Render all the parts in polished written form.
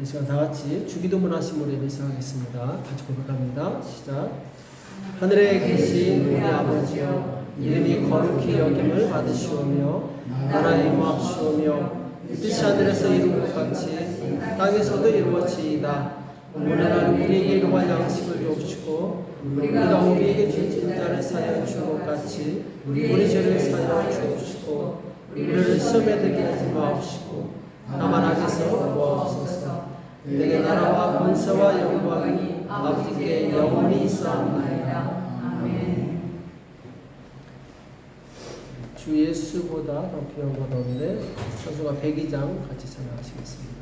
시간 다 같이 주기도문 하심으로 예배 시작하겠습니다. 같이 고백합니다. 시작. 하늘에 계신 우리 아버지여, 이름이 거룩히 여김을 받으시오며 나라의 임하옵시오며 뜻이 하늘에서 이룬 것 같이 땅에서도 이루어지이다. 오늘날 우리에게 일용할 양식을 주옵시고 우리가 우리에게 죄진 자를 사하여 준 것 같이 우리 죄를 사하여 주옵시고 우리를 시험에 들게 하지 마옵시고 다만 악에서 구하옵소서. 내게 나라와 권세와 영광이 아버지께 영원히 있사옵나이다. 아멘. 주 예수보다 더 귀한 것 없는데 찬송가 102장 같이 찬양하시겠습니다.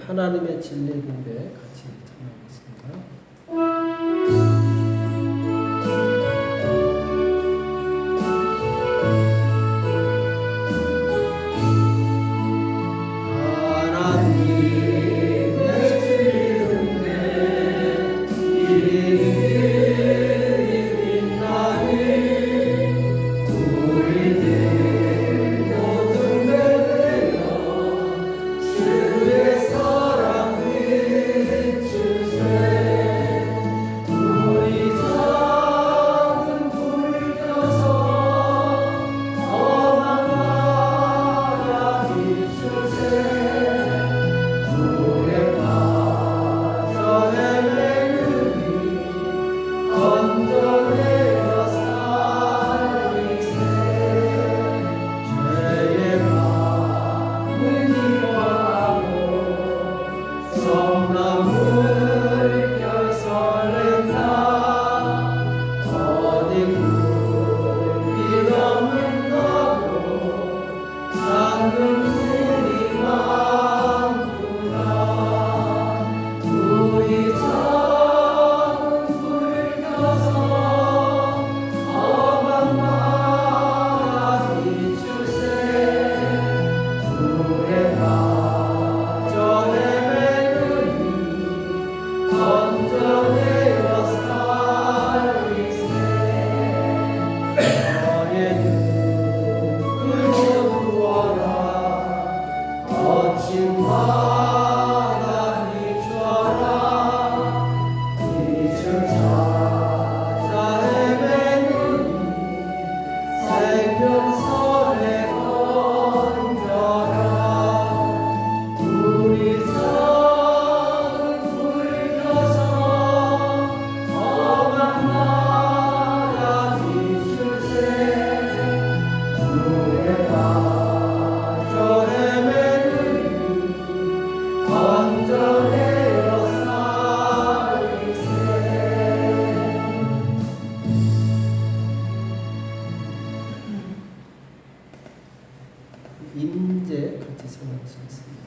하나님의 진리인데 같이 찬양하겠습니다. 임재 같이 전하시겠습니다.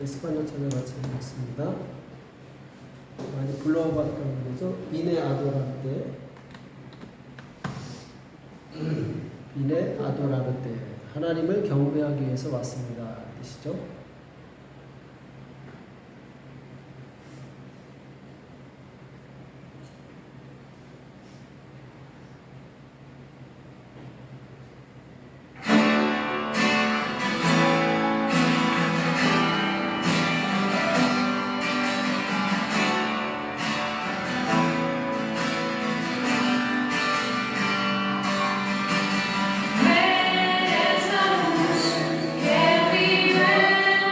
에스파뇰 찬양 같이 하겠습니다. 많이 불러봤던 거죠. 비네 아도라르테, 비네 아도라르테, 하나님을 경배하기 위해서 왔습니다. 뜻이죠. Esa luz que vive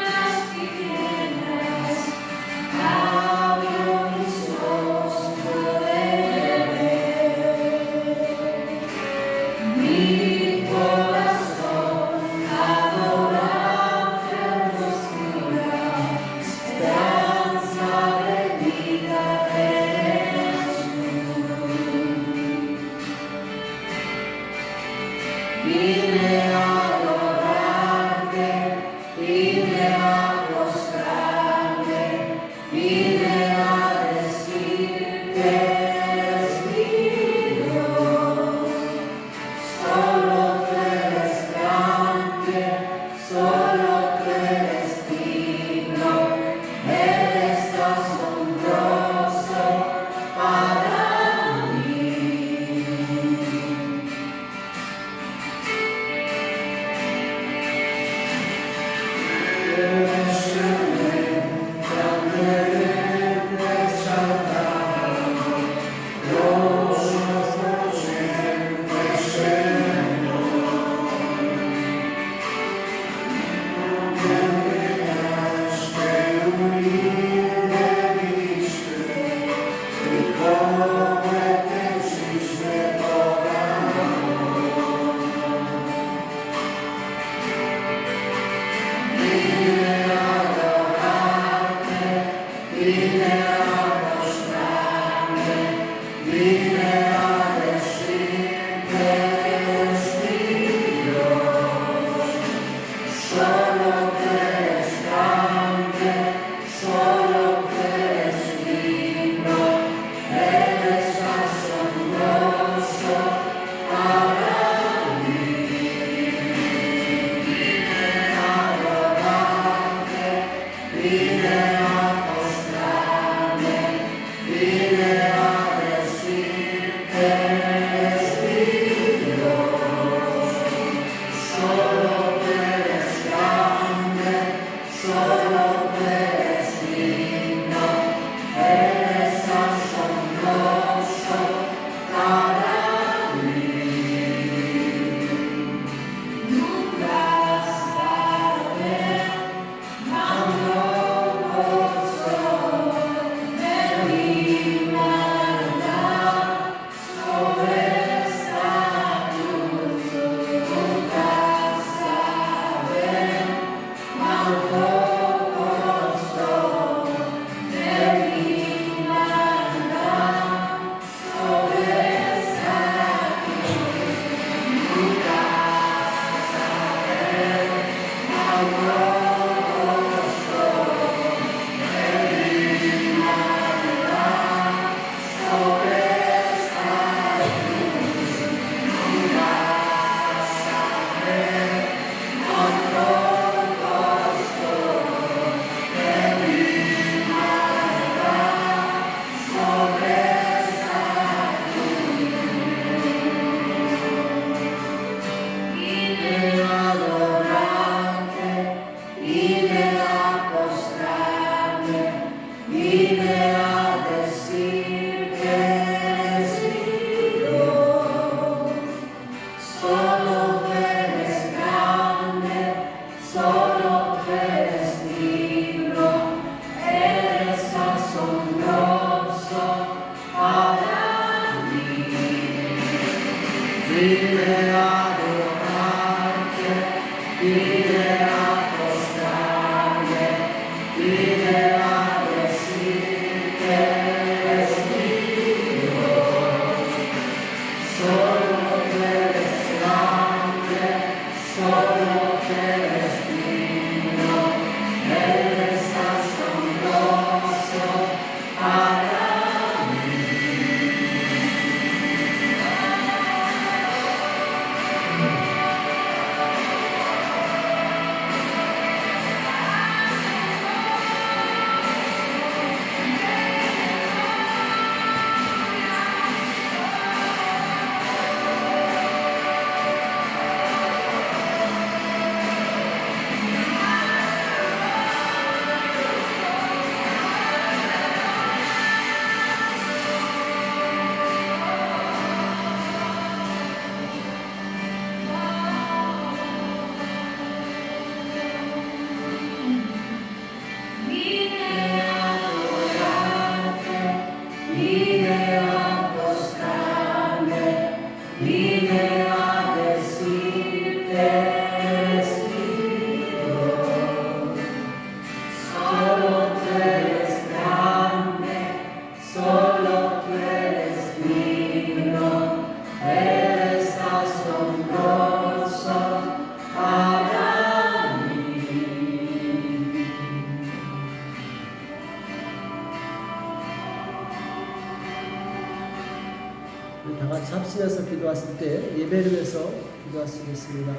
다 같이 합심해서 기도하실 때 예배를 위해서 기도하시겠습니다.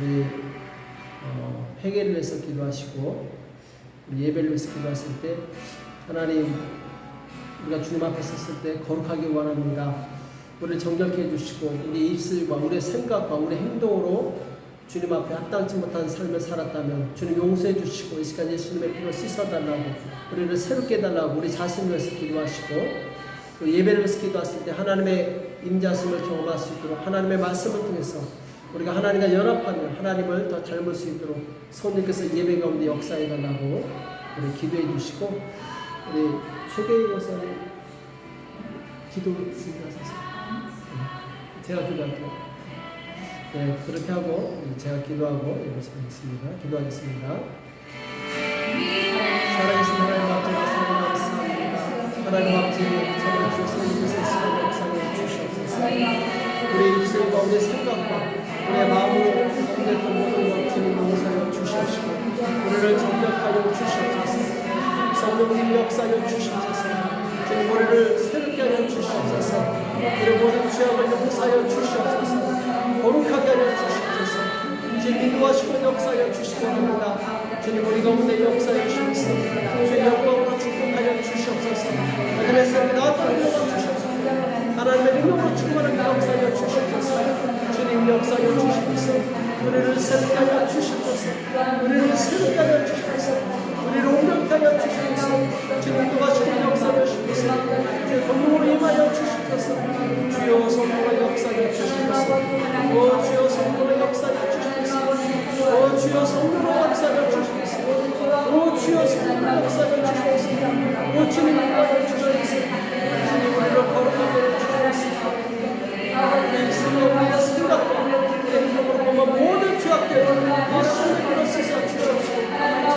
우리 회개를 위해서 기도하시고 예배를 위해서 기도하실 때 하나님 우리가 주님 앞에 섰을 때 거룩하게 원합니다. 우리를 정결케 해주시고 우리 입술과 우리의 생각과 우리의 행동으로 주님 앞에 합당치 못한 삶을 살았다면 주님 용서해 주시고 이 시간 예수님의 피로 씻어달라고 우리를 새롭게 해달라고 우리 자신을 위해서 기도하시고 또 예배를 위해서 기도했을 때 하나님의 임자심을 경험할 수 있도록 하나님의 말씀을 통해서 우리가 하나님과 연합하며 하나님을 더 닮을 수 있도록 성령께서 예배 가운데 역사해달라고 우리 기도해 주시고 우리 최계희 여사님 기도 준비하셔서 제가 기도할게요. 네, 그렇게 하고 제가 기도하고 예배 시작하겠습니다. 기도하겠습니다. 살아계신 하나님 아버지 감사합니다. 하나님 아버지 저를 주소서 시간 역사에 주시옵소서. 우리 입술 가운데 생각과 우리의 마음으로 공격했던 모든 것 주님 용서하여 주시옵시고 우리를 정력하여 주시옵소서. 성령님 역사하여 주시옵소서. 주님 우리를 새롭게 하여 주시옵소서. 우리 모든 죄악을 용서하여 주시옵소서. 거룩하게 하여 주시옵소서. 주님 인도하시고 역사하여 주시기 바랍니다. 주님 우리 가운데 역사하여 주시옵소서. 주의 영광으로 축복하여 주시옵소서. 하늘의 삶이 나타나여 주시옵소서. 하나님의 능력으로 충만하게 역사하여 주시옵소서. 주님 역사하여 주시옵소서. 우리를 새롭게 하여 주시옵소서. 우리를 새롭게 하여 주시옵소서. 우리를 온전케 하여 주시옵소서. 주님 인도하시고 역사하여 주시옵소서. 주의 권능으로 임하여 주시옵소서. 주여 성령의 역사하여 주시옵소서. 오 주여 성령의 역사하여 주시옵소서. 오 주여 성령의 역사하여 주시옵소서. 오 주여 성령의 역사하여 주시옵소서. 오 주님 인도하여 주시옵소서. 주님 우리를 거룩하게 하여 주시옵소서. 우리 입술로 우리의 생각과 우리의 행동으로 모든 죄악들을 예수님으로 씻어 주시옵소서.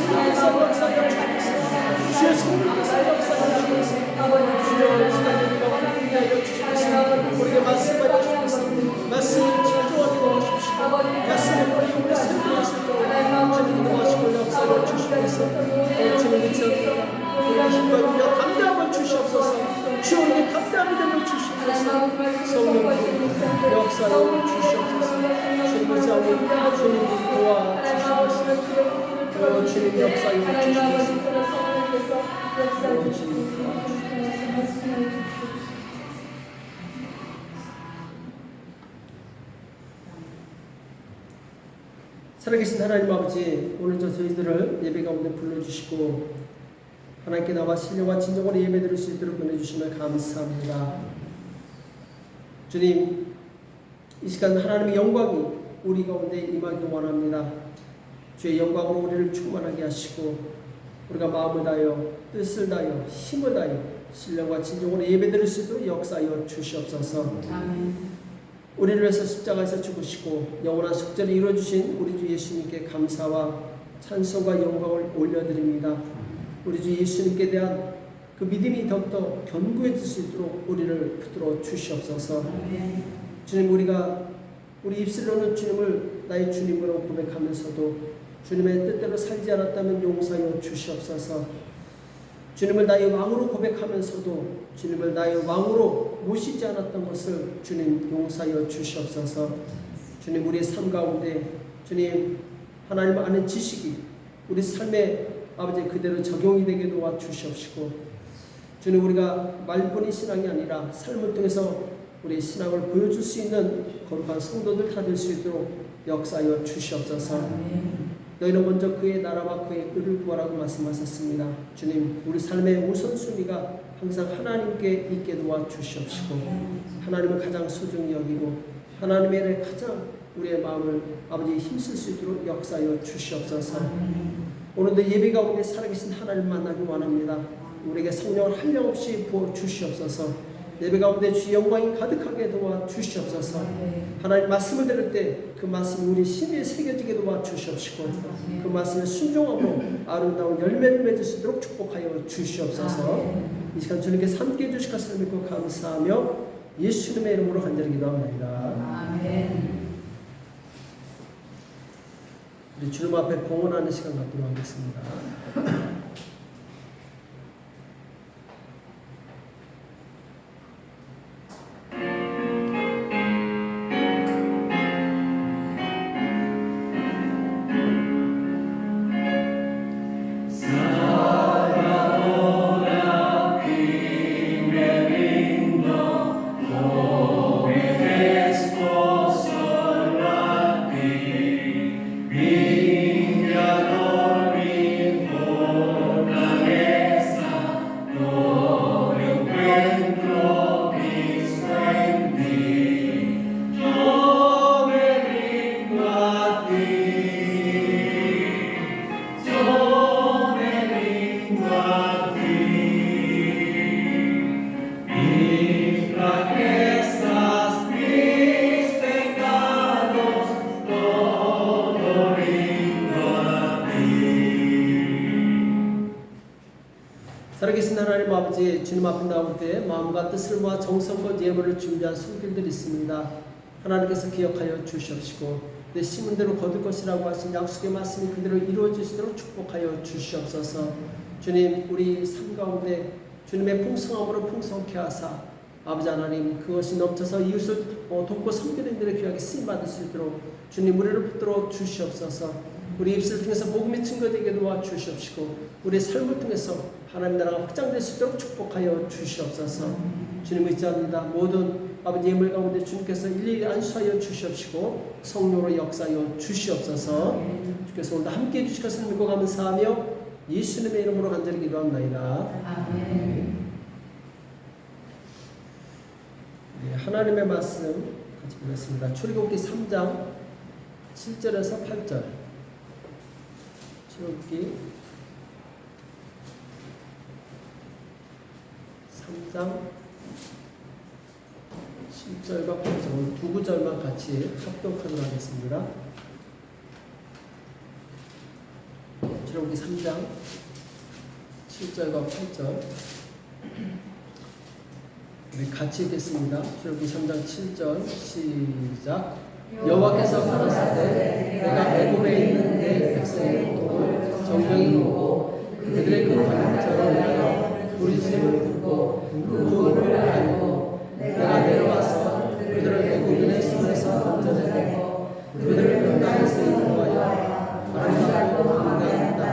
성령께서 역사하여 주시옵소서. 주여 성령께서 역사하여 주시옵소서. 주여 시간을 가운데 하여 주시옵소서. 우리에게 말씀하여 주시옵소서. 말씀을 집중하게 도와주십시오. 말씀을 우리 생각하실 때 주님 도와주시고 역사하여 주시옵소서. 주님 미쳐 우리의 힘과 능력 담대함을 주시옵소서. 주여 우리에게 담대함이 되면 주시옵소서. 성령님 역사하여 주시옵소서. 주님을 잡고 주님 도와주시옵소서. 주님 역사하여 주시옵소서. 살아계신 하나님 아버지, 오늘 저희들을 예배 가운데 불러주시고 하나님께 나와 신령과 진정으로 예배드릴 수 있도록 보내주시면 감사합니다. 주님, 이 시간 하나님의 영광이 우리 가운데 임하기 원합니다. 주의 영광으로 우리를 충만하게 하시고 우리가 마음을 다하여 뜻을 다하여 힘을 다하여 신령과 진정으로 예배드릴 수 있도록 역사하여 주시옵소서. 아멘. 우리를 위해서 십자가에서 죽으시고 영원한 속죄를 이루어주신 우리 주 예수님께 감사와 찬송과 영광을 올려드립니다. 우리 주 예수님께 대한 그 믿음이 더욱더 견고해질 수 있도록 우리를 붙들어 주시옵소서. 아멘. 주님, 우리가 우리 입술로는 주님을 나의 주님으로 고백하면서도 주님의 뜻대로 살지 않았다면 용서하여 주시옵소서. 주님을 나의 왕으로 고백하면서도 주님을 나의 왕으로 모시지 않았던 것을 주님 용서하여 주시옵소서. 주님, 우리의 삶 가운데 주님 하나님 아는 지식이 우리 삶에 아버지 그대로 적용이 되게 도와주시옵시고 주님, 우리가 말뿐인 신앙이 아니라 삶을 통해서 우리의 신앙을 보여줄 수 있는 거룩한 성도들 다 될 수 있도록 역사하여 주시옵소서. 너희는 먼저 그의 나라와 그의 의를 구하라고 말씀하셨습니다. 주님, 우리 삶의 우선순위가 항상 하나님께 있게 도와주시옵시고 하나님을 가장 소중히 여기고 하나님에 대해 가장 우리의 마음을 아버지 힘쓸 수 있도록 역사하여 주시옵소서. 오늘도 예배 가운데 살아계신 하나님 만나기 원합니다. 우리에게 성령을 한량없이 부어주시옵소서. 예배 가운데 주의 영광이 가득하게 도와주시옵소서. 하나님 말씀을 들을 때 그 말씀이 우리 심리에 새겨지게 도와주시옵시고 그 말씀에 순종하고 아름다운 열매를 맺을 수 있도록 축복하여 주시옵소서. 이 시간 주님께서 함께해 주실 것을 믿고 감사하며 예수님의 이름으로 간절히 기도합니다. 아멘. 우리 주님 앞에 봉헌하는 시간 갖도록 하겠습니다. 살아계신 하나님 아버지, 주님 앞에 나올 때 마음과 뜻을 모아 정성과 예물을 준비한 손길들이 있습니다. 하나님께서 기억하여 주시옵시고 내 심은 대로 거둘 것이라고 하신 약속의 말씀이 그대로 이루어지시도록 축복하여 주시옵소서. 주님, 우리 삶 가운데 주님의 풍성함으로 풍성케 하사 아버지 하나님, 그것이 넘쳐서 이웃을 돕고 섬기는 일에 귀하게 쓰임받을 수 있도록 주님 우리를 붙들어 주시옵소서. 우리 입술을 통해서 복음이 증거되게 도와주시옵시고 우리의 삶을 통해서 하나님 나라가 확장될 수 있도록 축복하여 주시옵소서. 주님을 의지합니다. 모든 아버지 예물 가운데 주님께서 일일이 안수하여 주시옵시고 성령으로 역사하여 주시옵소서. 주께서 오늘 함께해 주실 것을 믿고 감사하며 예수님의 이름으로 간절히 기도합니다. 아멘. 네, 하나님의 말씀 같이 보겠습니다. 출애굽기 3장 7절에서 8절. 출애굽기 3장 7절과 8절 두 구절만 같이 합독하도록 하겠습니다. 출애굽기 3장 7절과 8절 우리 같이 읽겠습니다. 출애굽기 3장 7절 시작. 여호와께서 가라사대 내가 애굽에 있는 내 백성의 고통을 정령히 보고 그들의 그 반역자를 위하여 부르짖음을 듣고 그 구원을 알고 내가 내려와서 그들을 애굽인의 손에서 건져내고 그들을 명당에서 인도하여 아름답고 강대한 땅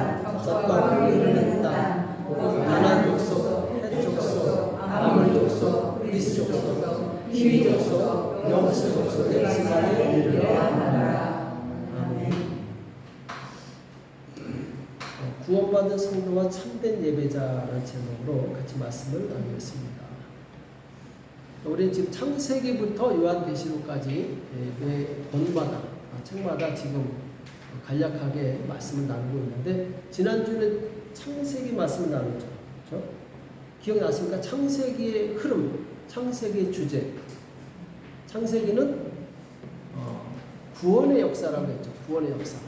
젖과 꿀이 흐르는 땅 가나안 족속, 헷 족속, 아모리 족속, 그리스 족속, 히위 족속, 여부스 족속의 지방에 이르러 하노라. 아멘. 구원받은 성도와 참된 예배자라는 제목으로 같이 말씀을 나누겠습니다. 우리는 지금 창세기부터 요한계시록까지 매 본마다 책마다 지금 간략하게 말씀을 나누고 있는데 지난주는 창세기 말씀을 나눴죠. 그렇죠? 기억나십니까? 창세기의 흐름, 창세기의 주제. 창세기는 구원의 역사라고 했죠. 구원의 역사.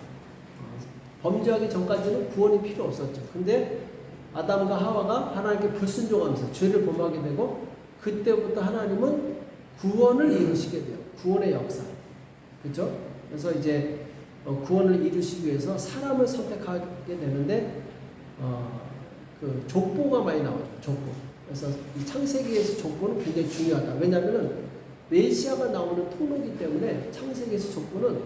범죄하기 전까지는 구원이 필요 없었죠. 근데 아담과 하와가 하나님께 불순종하면서 죄를 범하게 되고 그때부터 하나님은 구원을 이루시게 돼요. 구원의 역사. 그렇죠? 그래서 이제 구원을 이루시기 위해서 사람을 선택하게 되는데 그 족보가 많이 나오죠. 족보. 그래서 이 창세기에서 족보는 굉장히 중요하다. 왜냐하면 메시아가 나오는 통로이기 때문에 창세기에서 족보는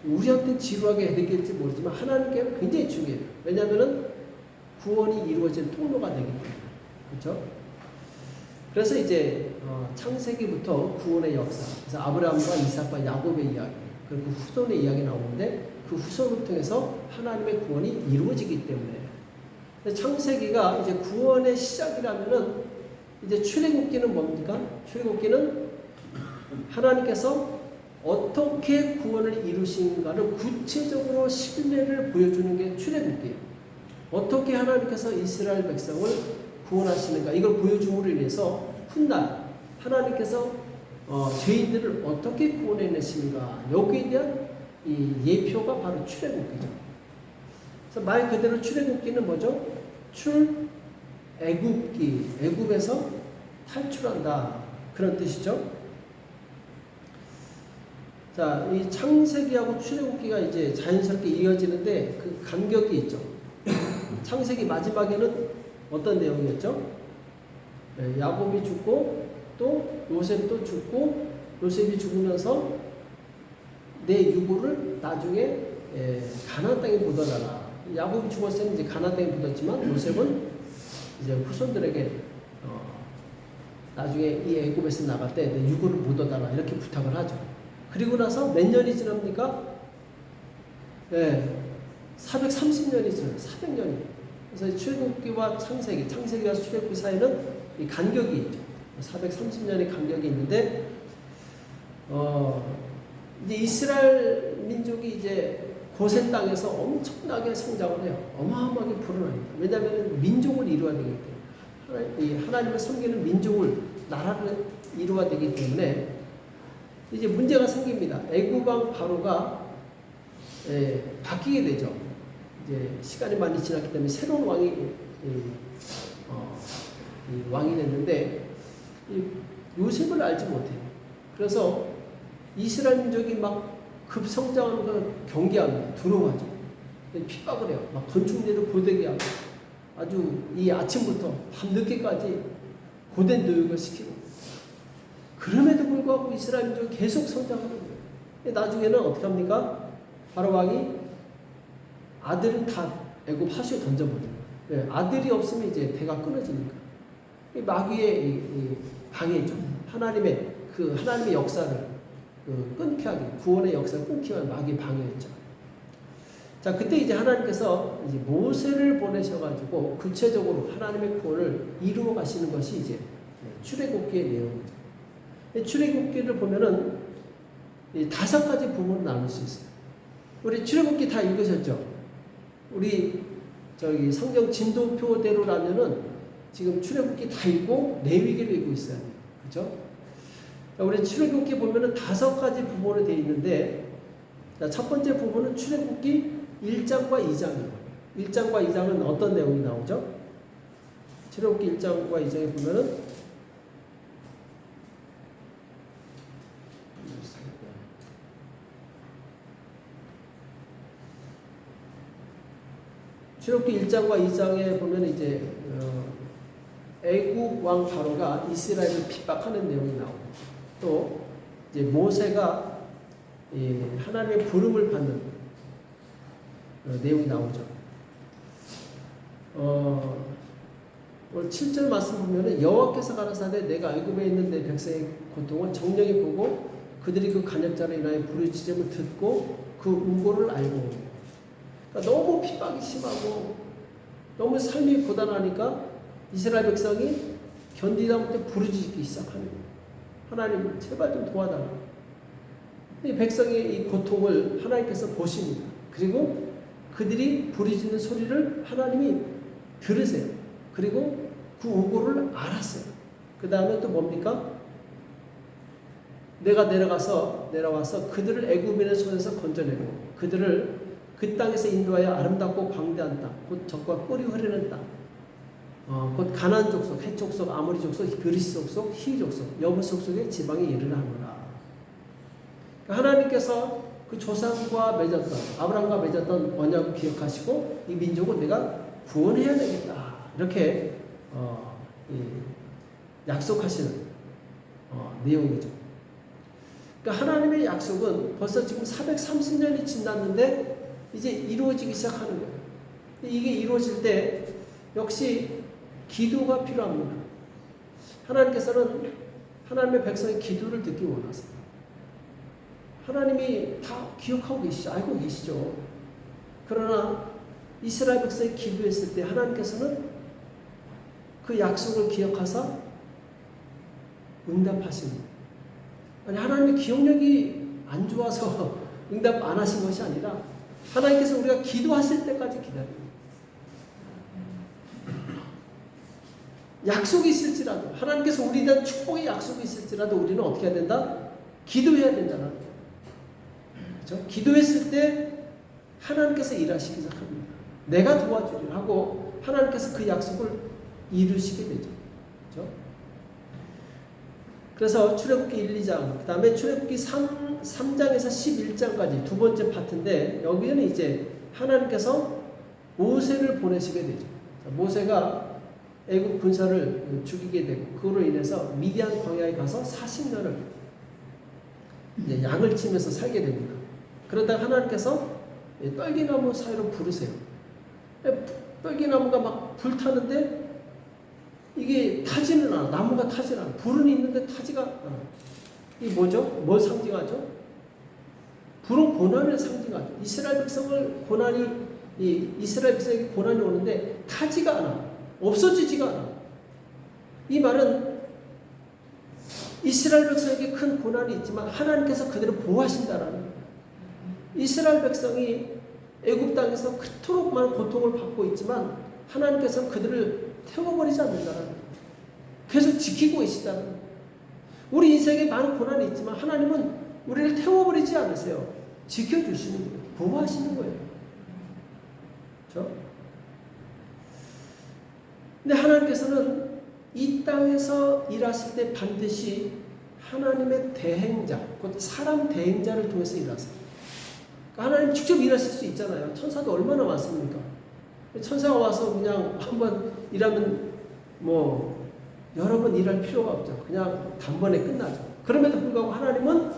우리한테 지루하게 느낄지 모르지만 하나님께는 굉장히 중요해요. 왜냐하면 구원이 이루어질 통로가 되기 때문에. 그렇죠? 그래서 이제 창세기부터 구원의 역사, 그래서 아브라함과 이삭과 야곱의 이야기, 그리고 후손의 이야기 나오는데 그 후손을 통해서 하나님의 구원이 이루어지기 때문에 창세기가 이제 구원의 시작이라면은 이제 출애굽기는 뭡니까? 출애굽기는 하나님께서 어떻게 구원을 이루신가를 구체적으로 신뢰를 보여주는 게 출애굽기예요. 어떻게 하나님께서 이스라엘 백성을 구원하시는가 이걸 보여줌으로 인해서 훗날 하나님께서 죄인들을 어떻게 구원해내시는가 여기에 대한 이 예표가 바로 출애굽기죠. 그래서 말 그대로 출애굽기는 뭐죠? 출애굽기, 애굽에서 탈출한다 그런 뜻이죠. 자, 이 창세기하고 출애굽기가 이제 자연스럽게 이어지는데 그 간격이 있죠. 창세기 마지막에는 어떤 내용이었죠? 야곱이 죽고 또 요셉도 죽고 요셉이 죽으면서 내 유고를 나중에 가나안 땅에 묻어놔라. 야곱이 죽었을 때는 이제 가나안 땅에 묻었지만 요셉은 이제 후손들에게 나중에 이 애굽에서 나갈 때 내 유고를 묻어놔라 이렇게 부탁을 하죠. 그리고 나서 몇 년이 지납니까? 430년이 지나요. 400년이. 그래서 출애굽기와 창세기와 출애굽기 사이는 이 간격이 있죠. 430년의 간격이 있는데, 이제 이스라엘 민족이 이제 고센 땅에서 엄청나게 성장을 해요. 어마어마하게 불어납니다. 왜냐하면 민족을 이루어야 되기 때문에. 하나님을 섬기는 민족을, 나라를 이루어야 되기 때문에 이제 문제가 생깁니다. 애굽 왕 바로가 바뀌게 되죠. 이제 시간이 많이 지났기 때문에 새로운 왕이 왕이 됐는데 요셉을 알지 못해요. 그래서 이스라엘 민족이 막 급성장하는 걸 경계합니다. 두려워하죠. 핍박을 해요. 막 건축물을 고되게 하고 아주 이 아침부터 밤 늦게까지 고된 교육을 시키고 그럼에도 불구하고 이스라엘 민족이 계속 성장하는 거예요. 나중에는 어떻게 합니까? 바로 왕이 아들은 다 애굽 하수에 던져버려요. 아들이 없으면 이제 대가 끊어지니까. 마귀의 방해죠. 하나님의 역사를 끊게 하기, 구원의 역사를 끊기 위한 마귀의 방해였죠. 자, 그때 이제 하나님께서 이제 모세를 보내셔가지고 구체적으로 하나님의 구원을 이루어 가시는 것이 이제 출애굽기의 내용이죠. 출애굽기를 보면은 5가지 부분으로 나눌 수 있어요. 우리 출애굽기 다 읽으셨죠? 우리 성경 진도표대로라면은 지금 출애굽기 다 읽고 레위기를 읽고 있어야 돼요. 그렇죠? 우리 출애굽기 보면은 5가지 부분으로 되어 있는데 첫 번째 부분은 출애굽기 1장과 2장이에요. 1장과 2장은 어떤 내용이 나오죠? 출애굽기 1장과 2장에 보면은 출애굽기 1장과 2장에 보면 이제 애국 왕 바로가 이스라엘을 핍박하는 내용이 나오고, 또 이제 모세가 하나님의 부름을 받는 내용이 나오죠. 오늘 7절 말씀 보면은 여호와께서 가라사대 내가 애굽에 있는 내 백성의 고통을 정령히 보고 그들이 그 간역자로 인하여 부르짖음을 듣고 그 우고를 알고. 그러니까 너무 핍박이 심하고 너무 삶이 고단하니까 이스라엘 백성이 견디다 못해 부르짖기 시작하는 거예요. 하나님 제발 좀 도와달라. 이 백성의 이 고통을 하나님께서 보십니다. 그리고 그들이 부르짖는 소리를 하나님이 들으세요. 그리고 그 우고를 알았어요. 그 다음에 또 뭡니까? 내가 내려와서 그들을 애굽인의 손에서 건져내고 그들을 그 땅에서 인도하여 아름답고 광대한 땅, 곧 적과 꿀이 흐르는 땅, 곧 가나안 족속, 헷 족속, 아모리 족속, 그리스 족속, 히 족속, 여부 족속의 지방에 이르라노라. 하나님께서 그 조상과 맺었던, 아브라함과 맺었던 언약을 기억하시고 이 민족을 내가 구원해야 되겠다. 이렇게 약속하시는 내용이죠. 그러니까 하나님의 약속은 벌써 지금 430년이 지났는데 이제 이루어지기 시작하는 거예요. 이게 이루어질 때 역시 기도가 필요합니다. 하나님께서는 하나님의 백성의 기도를 듣기 원하세요. 하나님이 다 기억하고 계시죠. 알고 계시죠. 그러나 이스라엘 백성이 기도했을 때 하나님께서는 그 약속을 기억하사 응답하십니다. 아니 하나님의 기억력이 안 좋아서 응답 안 하신 것이 아니라 하나님께서 우리가 기도하실 때까지 기다립니다. 약속이 있을지라도 하나님께서 우리에 대한 축복의 약속이 있을지라도 우리는 어떻게 해야 된다? 기도해야 된다는 거예요. 그렇죠? 기도했을 때 하나님께서 일하시기 시작합니다. 내가 도와주리라 하고 하나님께서 그 약속을 이루시게 되죠. 그렇죠? 그래서 출애굽기 1, 2장, 그 다음에 출애굽기 3장에서 11장까지 두 번째 파트인데 여기는 이제 하나님께서 모세를 보내시게 되죠. 모세가 애국 군사를 죽이게 되고 그로 인해서 미디안 광야에 가서 40년을 이제 양을 치면서 살게 됩니다. 그러다가 하나님께서 떨기나무 사이로 부르세요. 떨기나무가 막 불타는데 이게 타지는 않아. 나무가 타지는 않아. 불은 있는데 타지가 않아. 이게 뭐죠? 뭘 상징하죠? 불은 고난을 상징하죠. 이스라엘 백성을 이스라엘 백성에게 고난이 오는데 타지가 않아. 없어지지가 않아. 이 말은 이스라엘 백성에게 큰 고난이 있지만 하나님께서 그들을 보호하신다라는 거예요. 이스라엘 백성이 애굽 땅에서 그토록 많은 고통을 받고 있지만 하나님께서 그들을 태워버리지 않는다는 거예요. 계속 지키고 계시다는 거예요. 우리 인생에 많은 고난이 있지만 하나님은 우리를 태워버리지 않으세요. 지켜주시는 거예요. 보호하시는 거예요. 그렇죠? 근데 하나님께서는 이 땅에서 일하실 때 반드시 하나님의 대행자, 곧 사람 대행자를 통해서 일하세요. 그러니까 하나님 직접 일하실 수 있잖아요. 천사도 얼마나 많습니까? 천사가 와서 그냥 한번 일하면 뭐 여러 번 일할 필요가 없죠. 그냥 단번에 끝나죠. 그럼에도 불구하고 하나님은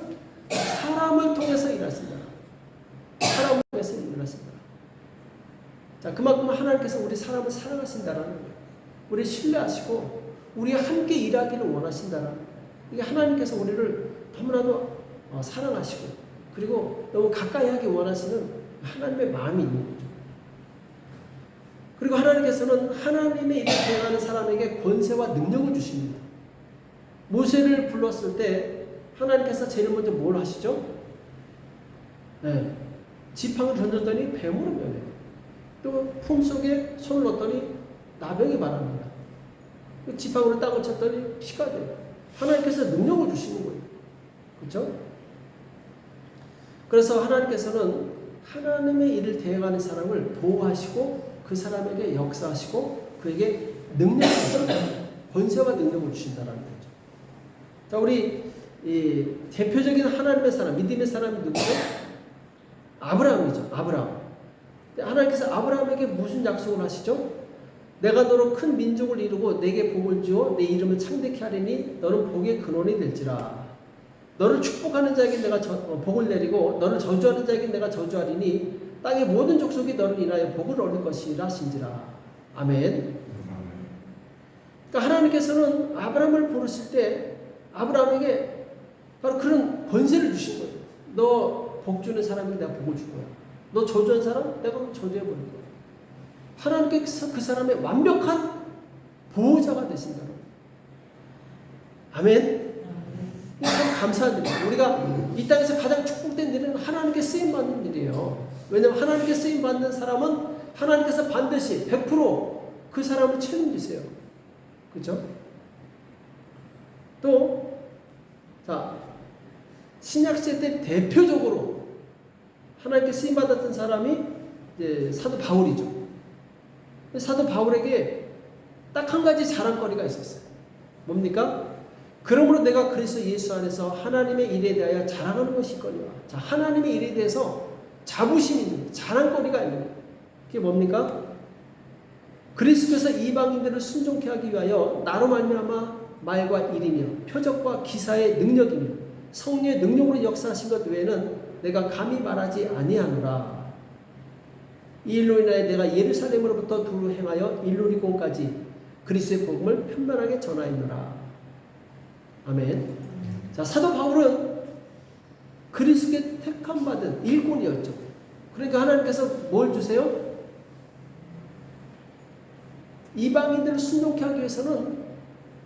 사람을 통해서 일하신다. 사람을 통해서 일하신다. 자, 그만큼 하나님께서 우리 사람을 사랑하신다라는 거예요. 우리 신뢰하시고 우리와 함께 일하기를 원하신다라는 거예요. 이게 하나님께서 우리를 너무나도 사랑하시고 그리고 너무 가까이 하기 원하시는 하나님의 마음이 있는 거죠. 그리고 하나님께서는 하나님의 일을 대행하는 사람에게 권세와 능력을 주십니다. 모세를 불렀을 때 하나님께서 제일 먼저 뭘 하시죠? 네. 지팡이를 던졌더니 뱀으로 변해요. 또 품속에 손을 넣었더니 나병이 말합니다. 지팡이로 땅을 쳤더니 피가 돼요. 하나님께서 능력을 주시는 거예요. 그렇죠? 그래서 하나님께서는 하나님의 일을 대행하는 사람을 보호하시고 그 사람에게 역사하시고 그에게 능력을 주신다. 권세와 능력을 주신다라는 거죠. 자, 우리 이 대표적인 하나님의 사람, 믿음의 사람이 누구죠? 아브라함이죠. 아브라함. 하나님께서 아브라함에게 무슨 약속을 하시죠? 내가 너로 큰 민족을 이루고 내게 복을 주어 내 이름을 창대케 하리니 너는 복의 근원이 될지라. 너를 축복하는 자에게 내가 복을 내리고 너를 저주하는 자에게 내가 저주하리니 땅의 모든 족속이 너를 인하여 복을 얻을 것이라 신지라. 아멘. 그러니까 하나님께서는 아브라함을 부르실 때 아브라함에게 바로 그런 권세를 주신 거예요. 너 복 주는 사람에게 내가 복을 줄 거야. 너 저주한 사람 내가 저주해 버릴 거야. 하나님께서 그 사람의 완벽한 보호자가 되신다. 아멘. 참 감사한 일이에요. 우리가 이 땅에서 가장 축복된 일은 하나님께 쓰임받는 일이에요. 왜냐하면 하나님께 쓰임받는 사람은 하나님께서 반드시 100% 그 사람을 책임지세요. 그렇죠? 또 자, 신약시대 때 대표적으로 하나님께 쓰임받았던 사람이 이제 사도 바울이죠. 사도 바울에게 딱 한 가지 자랑거리가 있었어요. 뭡니까? 그러므로 내가 그리스도 예수 안에서 하나님의 일에 대하여 자랑하는 것이 있거니와. 자, 하나님의 일에 대해서 자부심이 있는, 자랑거리가 있는 거예요. 그게 뭡니까? 그리스도께서 이방인들을 순종케 하기 위하여 나로 말미암아 말과 일이며 표적과 기사의 능력이며 성령의 능력으로 역사하신 것 외에는 내가 감히 말하지 아니하노라. 이 일로 인하여 내가 예루살렘으로부터 두루 행하여 일루리콘까지 그리스도의 복음을 편만하게 전하였노라. 아멘. 자, 사도 바울은 그리스도께 택함 받은 일꾼이었죠. 그러니까 하나님께서 뭘 주세요? 이방인들을 순종케 하기 위해서는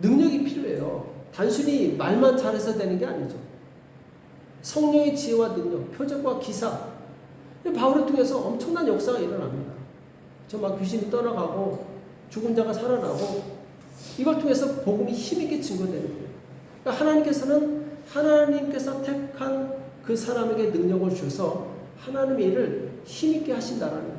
능력이 필요해요. 단순히 말만 잘해서 되는 게 아니죠. 성령의 지혜와 능력, 표적과 기사. 바울을 통해서 엄청난 역사가 일어납니다. 막 귀신이 떠나가고 죽은 자가 살아나고 이걸 통해서 복음이 힘있게 증거되는 거예요. 그러니까 하나님께서 택한 그 사람에게 능력을 주셔서 하나님의 일을 힘있게 하신다라는 거예요.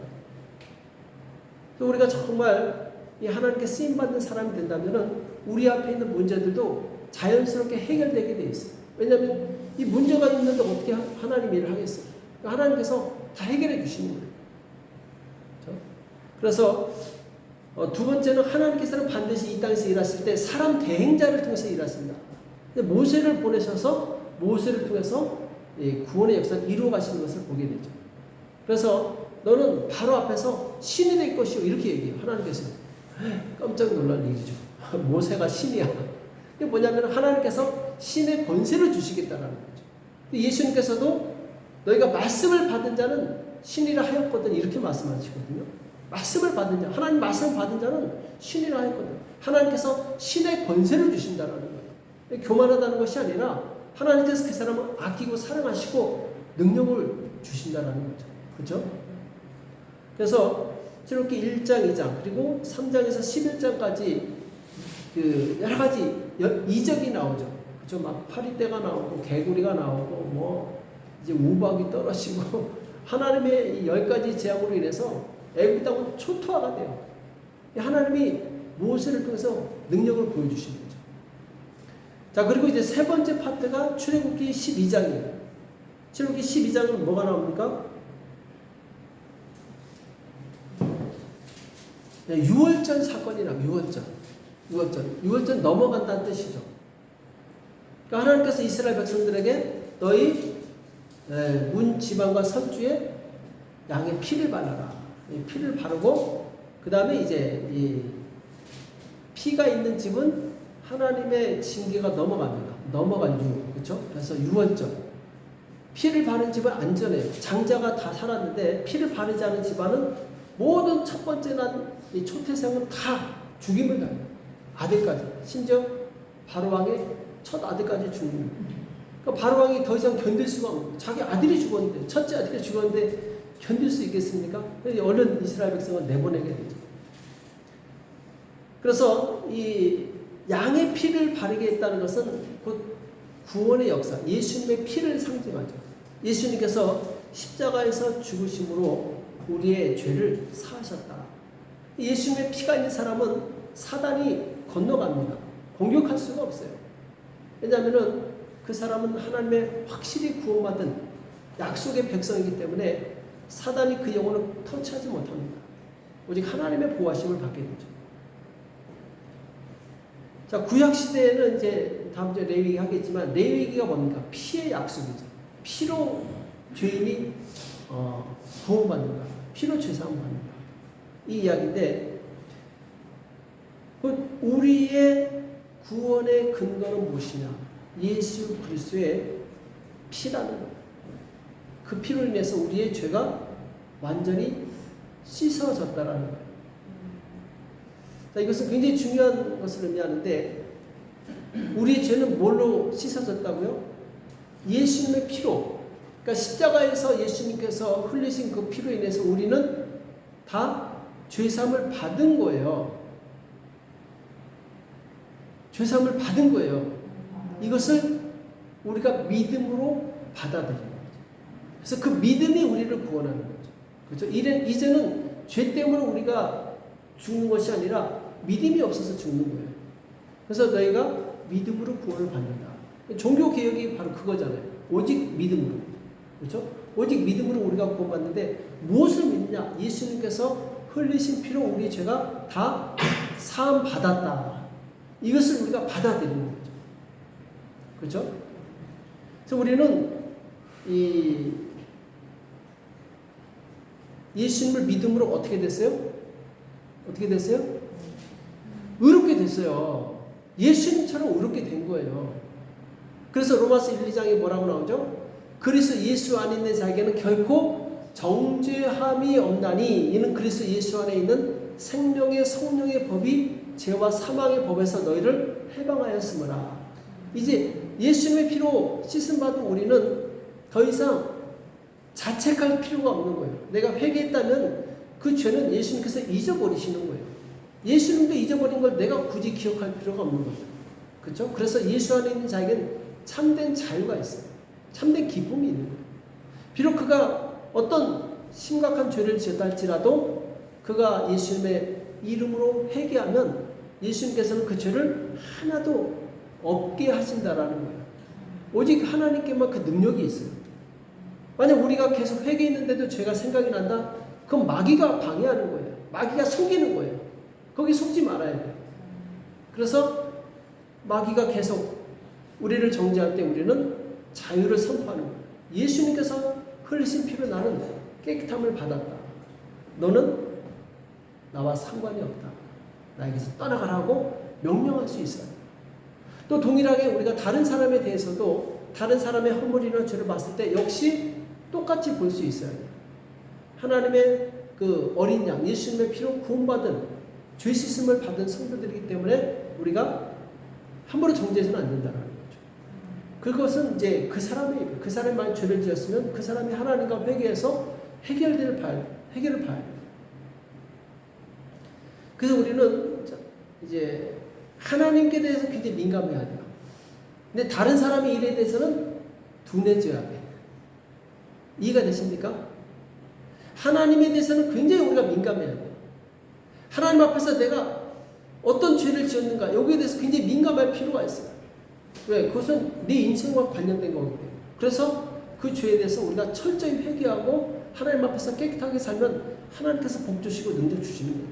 우리가 정말 이 하나님께 쓰임받는 사람이 된다면 우리 앞에 있는 문제들도 자연스럽게 해결되게 돼 있어요. 왜냐하면 이 문제가 있는데 어떻게 하나님 일을 하겠어요? 그러니까 하나님께서 다 해결해 주시는 거예요. 그렇죠? 그래서 두 번째는 하나님께서는 반드시 이 땅에서 일하실 때 사람 대행자를 통해서 일하신다. 모세를 보내셔서 모세를 통해서 구원의 역사를 이루어 가시는 것을 보게 되죠. 그래서 너는 바로 앞에서 신이 될 것이요 이렇게 얘기해요. 하나님께서. 깜짝 놀랄 일이죠. 모세가 신이야. 이게 뭐냐면 하나님께서 신의 권세를 주시겠다라는 거죠. 예수님께서도 너희가 말씀을 받은 자는 신이라 하였거든 이렇게 말씀하시거든요. 말씀을 받은 자, 하나님 말씀을 받은 자는 신이라 하였거든. 하나님께서 신의 권세를 주신다는 거예요. 교만하다는 것이 아니라 하나님께서 그 사람을 아끼고 사랑하시고 능력을 주신다는 거죠. 그렇죠? 그래서 출애굽기 1장, 2장 그리고 3장에서 11장까지 그 여러 가지 이적이 나오죠. 그렇죠? 막 파리떼가 나오고 개구리가 나오고 뭐 이제 우박이 떨어지고 하나님의 이 10가지 재앙으로 인해서 애굽 땅은 초토화가 돼요. 하나님이 모세를 통해서 능력을 보여주시는 거죠. 자, 그리고 이제 세 번째 파트가 출애굽기 12장이에요. 출애굽기 12장은 뭐가 나옵니까? 네, 유월절 사건이 나와요. 유월절 넘어간다는 뜻이죠. 그러니까 하나님께서 이스라엘 백성들에게 너희 문 지방과 선주에 양의 피를 발라라. 이 피를 바르고 그 다음에 이제 이 피가 있는 집은 하나님의 징계가 넘어갑니다. 넘어간 유, 그렇죠? 그래서 유월절 피를 바른 집은 안전해요. 장자가 다 살았는데 피를 바르지 않은 집안은 모든 첫 번째 난 이 초태생은 다 죽임을 당해요. 아들까지. 심지어 바로왕의 첫 아들까지 죽는. 그러니까 바로왕이 더 이상 견딜 수가 없는. 자기 아들이 죽었는데, 첫째 아들이 죽었는데 견딜 수 있겠습니까? 그래서 얼른 이스라엘 백성을 내보내게 되죠. 그래서 이 양의 피를 바르게 했다는 것은 곧 구원의 역사, 예수님의 피를 상징하죠. 예수님께서 십자가에서 죽으심으로 우리의 죄를 사하셨다. 예수님의 피가 있는 사람은 사단이 건너갑니다. 공격할 수가 없어요. 왜냐하면 그 사람은 하나님의 확실히 구원받은 약속의 백성이기 때문에 사단이 그 영혼을 터치하지 못합니다. 오직 하나님의 보호하심을 받게 되죠. 자, 구약시대에는 이제 다음 주에 레위기 하겠지만, 레위기가 뭡니까? 피의 약속이죠. 피로 죄인이 구원받는다. 피로 죄사함 받는다. 이 이야기인데, 우리의 구원의 근거는 무엇이냐? 예수 그리스도의 피라는 것. 그 피로 인해서 우리의 죄가 완전히 씻어졌다라는 거예요. 자, 이것은 굉장히 중요한 것을 의미하는데, 우리의 죄는 뭘로 씻어졌다고요? 예수님의 피로. 그러니까 십자가에서 예수님께서 흘리신 그 피로 인해서 우리는 다 죄사함을 받은 거예요. 죄사함을 받은 거예요. 이것을 우리가 믿음으로 받아들이는 거죠. 그래서 그 믿음이 우리를 구원하는 거죠. 그렇죠? 이제는 죄 때문에 우리가 죽는 것이 아니라 믿음이 없어서 죽는 거예요. 그래서 너희가 믿음으로 구원을 받는다. 종교 개혁이 바로 그거잖아요. 오직 믿음으로. 그렇죠? 오직 믿음으로 우리가 구원받는데 무엇을 믿느냐? 예수님께서 흘리신 피로 우리 죄가 다 사함 받았다. 이것을 우리가 받아들이는 거죠. 그렇죠? 그래서 우리는 이 예수님을 믿음으로 어떻게 됐어요? 어떻게 됐어요? 의롭게 됐어요. 예수님처럼 의롭게 된 거예요. 그래서 로마서 1, 2장에 뭐라고 나오죠? 그리스도 예수 안에 있는 자에게는 결코 정죄함이 없나니 이는 그리스도 예수 안에 있는 생명의 성령의 법이 죄와 사망의 법에서 너희를 해방하였으므라. 이제 예수님의 피로 씻음받은 우리는 더 이상 자책할 필요가 없는 거예요. 내가 회개했다면 그 죄는 예수님께서 잊어버리시는 거예요. 예수님도 잊어버린 걸 내가 굳이 기억할 필요가 없는 거죠. 그렇죠? 그래서 예수 안에 있는 자에게는 참된 자유가 있어요. 참된 기쁨이 있는 거예요. 비록 그가 어떤 심각한 죄를 지었다 할지라도 그가 예수님의 이름으로 회개하면 예수님께서는 그 죄를 하나도 없게 하신다라는 거예요. 오직 하나님께만 그 능력이 있어요. 만약 우리가 계속 회개했는데도 죄가 생각이 난다? 그럼 마귀가 방해하는 거예요. 마귀가 속이는 거예요. 거기 속지 말아야 돼요. 그래서 마귀가 계속 우리를 정죄할 때 우리는 자유를 선포하는 거예요. 예수님께서 흘리신 피로 나는 깨끗함을 받았다. 너는 나와 상관이 없다. 나에게서 떠나가라고 명령할 수 있어요. 또 동일하게 우리가 다른 사람에 대해서도 다른 사람의 허물이나 죄를 봤을 때 역시 똑같이 볼 수 있어요. 하나님의 그 어린 양, 예수님의 피로 구원받은 죄 씻음을 받은 성도들이기 때문에 우리가 함부로 정죄해서는 안 된다는 거죠. 그것은 이제 그 사람이 만약 죄를 지었으면 그 사람이 하나님과 회개해서 해결을 봐야 돼요. 그래서 우리는 이제 하나님께 대해서 굉장히 민감해야 돼요. 근데 다른 사람의 일에 대해서는 둔해져야 돼요. 이해가 되십니까? 하나님에 대해서는 굉장히 우리가 민감해야 돼요. 하나님 앞에서 내가 어떤 죄를 지었는가 여기에 대해서 굉장히 민감할 필요가 있어요. 왜? 그것은 내 인생과 관련된 거기 때문에. 그래서 그 죄에 대해서 우리가 철저히 회개하고 하나님 앞에서 깨끗하게 살면 하나님께서 복 주시고 능력 주시는 거예요.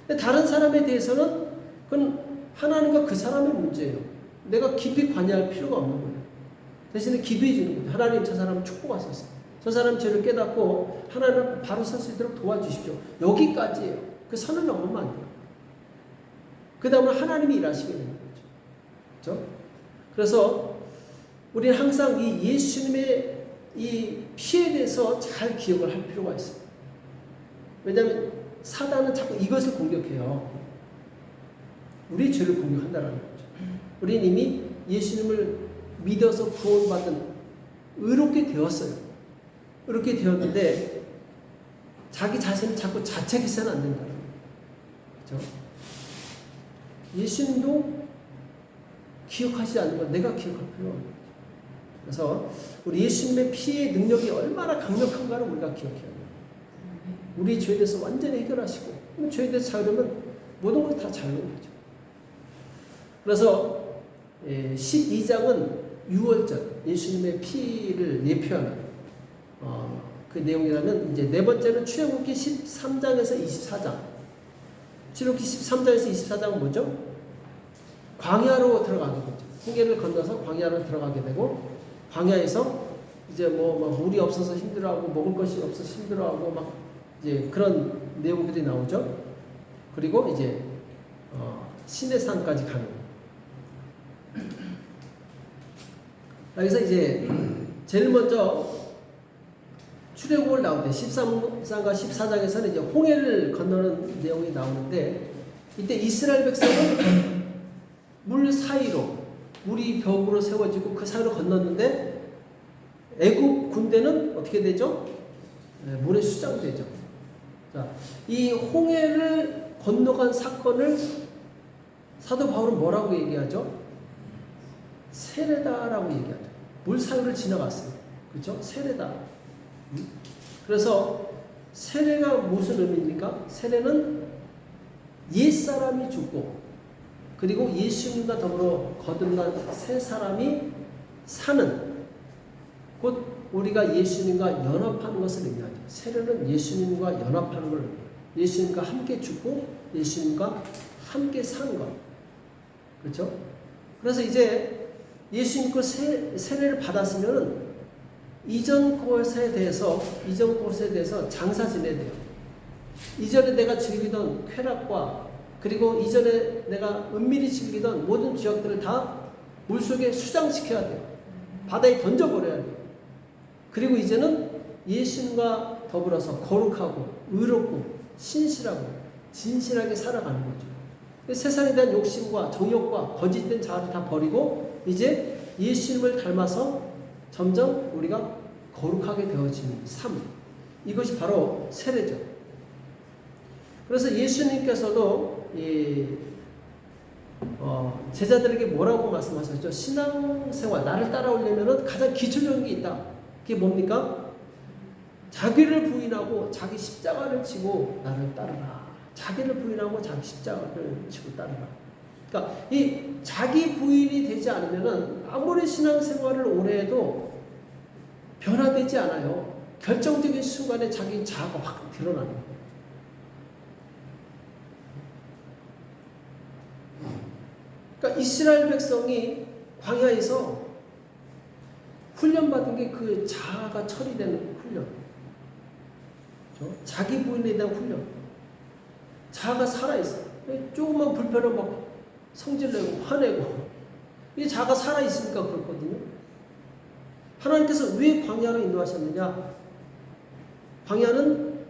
근데 다른 사람에 대해서는 그건 하나님과 그 사람의 문제예요. 내가 깊이 관여할 필요가 없는 거예요. 대신에 기도해 주는 거예요. 하나님 저 사람을 축복하소서. 저 사람 죄를 깨닫고 하나님 앞에 바로 설 수 있도록 도와주십시오. 여기까지예요. 그 선을 넘으면 안 돼요. 그 다음에 하나님이 일하시게 되는 거죠. 그렇죠? 그래서 우리는 항상 이 예수님의 이 피에 대해서 잘 기억을 할 필요가 있어요. 왜냐하면 사단은 자꾸 이것을 공격해요. 우리 죄를 공격한다는 거죠. 우리는 이미 예수님을 믿어서 구원받은 의롭게 되었어요. 의롭게 되었는데 자기 자신을 자꾸 자책해서는 안 된다는 거예요. 그렇죠? 예수님도 기억하지 않는 건 내가 기억할 필요가 없는 거죠. 그래서 우리 예수님의 피의 능력이 얼마나 강력한가를 우리가 기억해야 돼요. 우리 죄에 대해서 완전히 해결하시고 그럼 죄에 대해서 자유로우면 모든 것이 다 자유로운 거죠. 그래서 12장은 유월절, 예수님의 피를 예표하는 그 내용이라면, 이제 네 번째는 출애굽기 13장에서 24장. 출애굽기 13장에서 24장은 뭐죠? 광야로 들어가게 되죠. 홍해를 건너서 광야로 들어가게 되고, 광야에서 이제 막 물이 없어서 힘들어하고 먹을 것이 없어서 힘들어하고 막 이제 그런 내용들이 나오죠. 그리고 이제 시내산까지 가는. 여기서 이제 제일 먼저 출애굽을 나올 때 13장과 14장에서는 이제 홍해를 건너는 내용이 나오는데, 이때 이스라엘 백성은 물 사이로, 물이 벽으로 세워지고 그 사이로 건넜는데, 애굽 군대는 어떻게 되죠? 물에 수장되죠. 자, 이 홍해를 건너간 사건을 사도 바울은 뭐라고 얘기하죠? 세례다라고 얘기하죠. 물 사이를 지나갔어요. 그렇죠? 세례다. 그래서 세례가 무슨 의미입니까? 세례는 옛사람이 죽고, 그리고 예수님과 더불어 거듭난 새 사람이 사는, 곧 우리가 예수님과 연합하는 것을 의미하죠. 세례는 예수님과 연합하는 걸 의미해요. 예수님과 함께 죽고 예수님과 함께 사는 것. 그렇죠? 그래서 이제 예수님 그 세례를 받았으면 이전 곳에 대해서 장사 지내야 돼요. 이전에 내가 즐기던 쾌락과, 그리고 이전에 내가 은밀히 즐기던 모든 지역들을 다 물속에 수장시켜야 돼요. 바다에 던져버려야 돼요. 그리고 이제는 예수님과 더불어서 거룩하고 의롭고 신실하고 진실하게 살아가는 거죠. 세상에 대한 욕심과 정욕과 거짓된 자아를 다 버리고 이제 예수님을 닮아서 점점 우리가 거룩하게 되어지는 삶, 이것이 바로 세례죠. 그래서 예수님께서도 제자들에게 뭐라고 말씀하셨죠? 신앙생활, 나를 따라오려면 가장 기초적인 게 있다. 그게 뭡니까? 자기를 부인하고 자기 십자가를 지고 나를 따르라. 자기를 부인하고 자기 십자가를 지고 따르라. 그러니까 이 자기 부인이 되지 않으면은 아무리 신앙생활을 오래 해도 변화되지 않아요. 결정적인 순간에 자기 자아가 확 드러나는 거예요. 그러니까 이스라엘 백성이 광야에서 훈련받은 게 그 자아가 처리되는 훈련. 그렇죠? 자기 부인에 대한 훈련. 자아가 살아있어요. 조금만 불편하면 막 성질내고 화내고. 이 자아가 살아있으니까 그렇거든요. 하나님께서 왜 광야로 인도하셨느냐? 광야는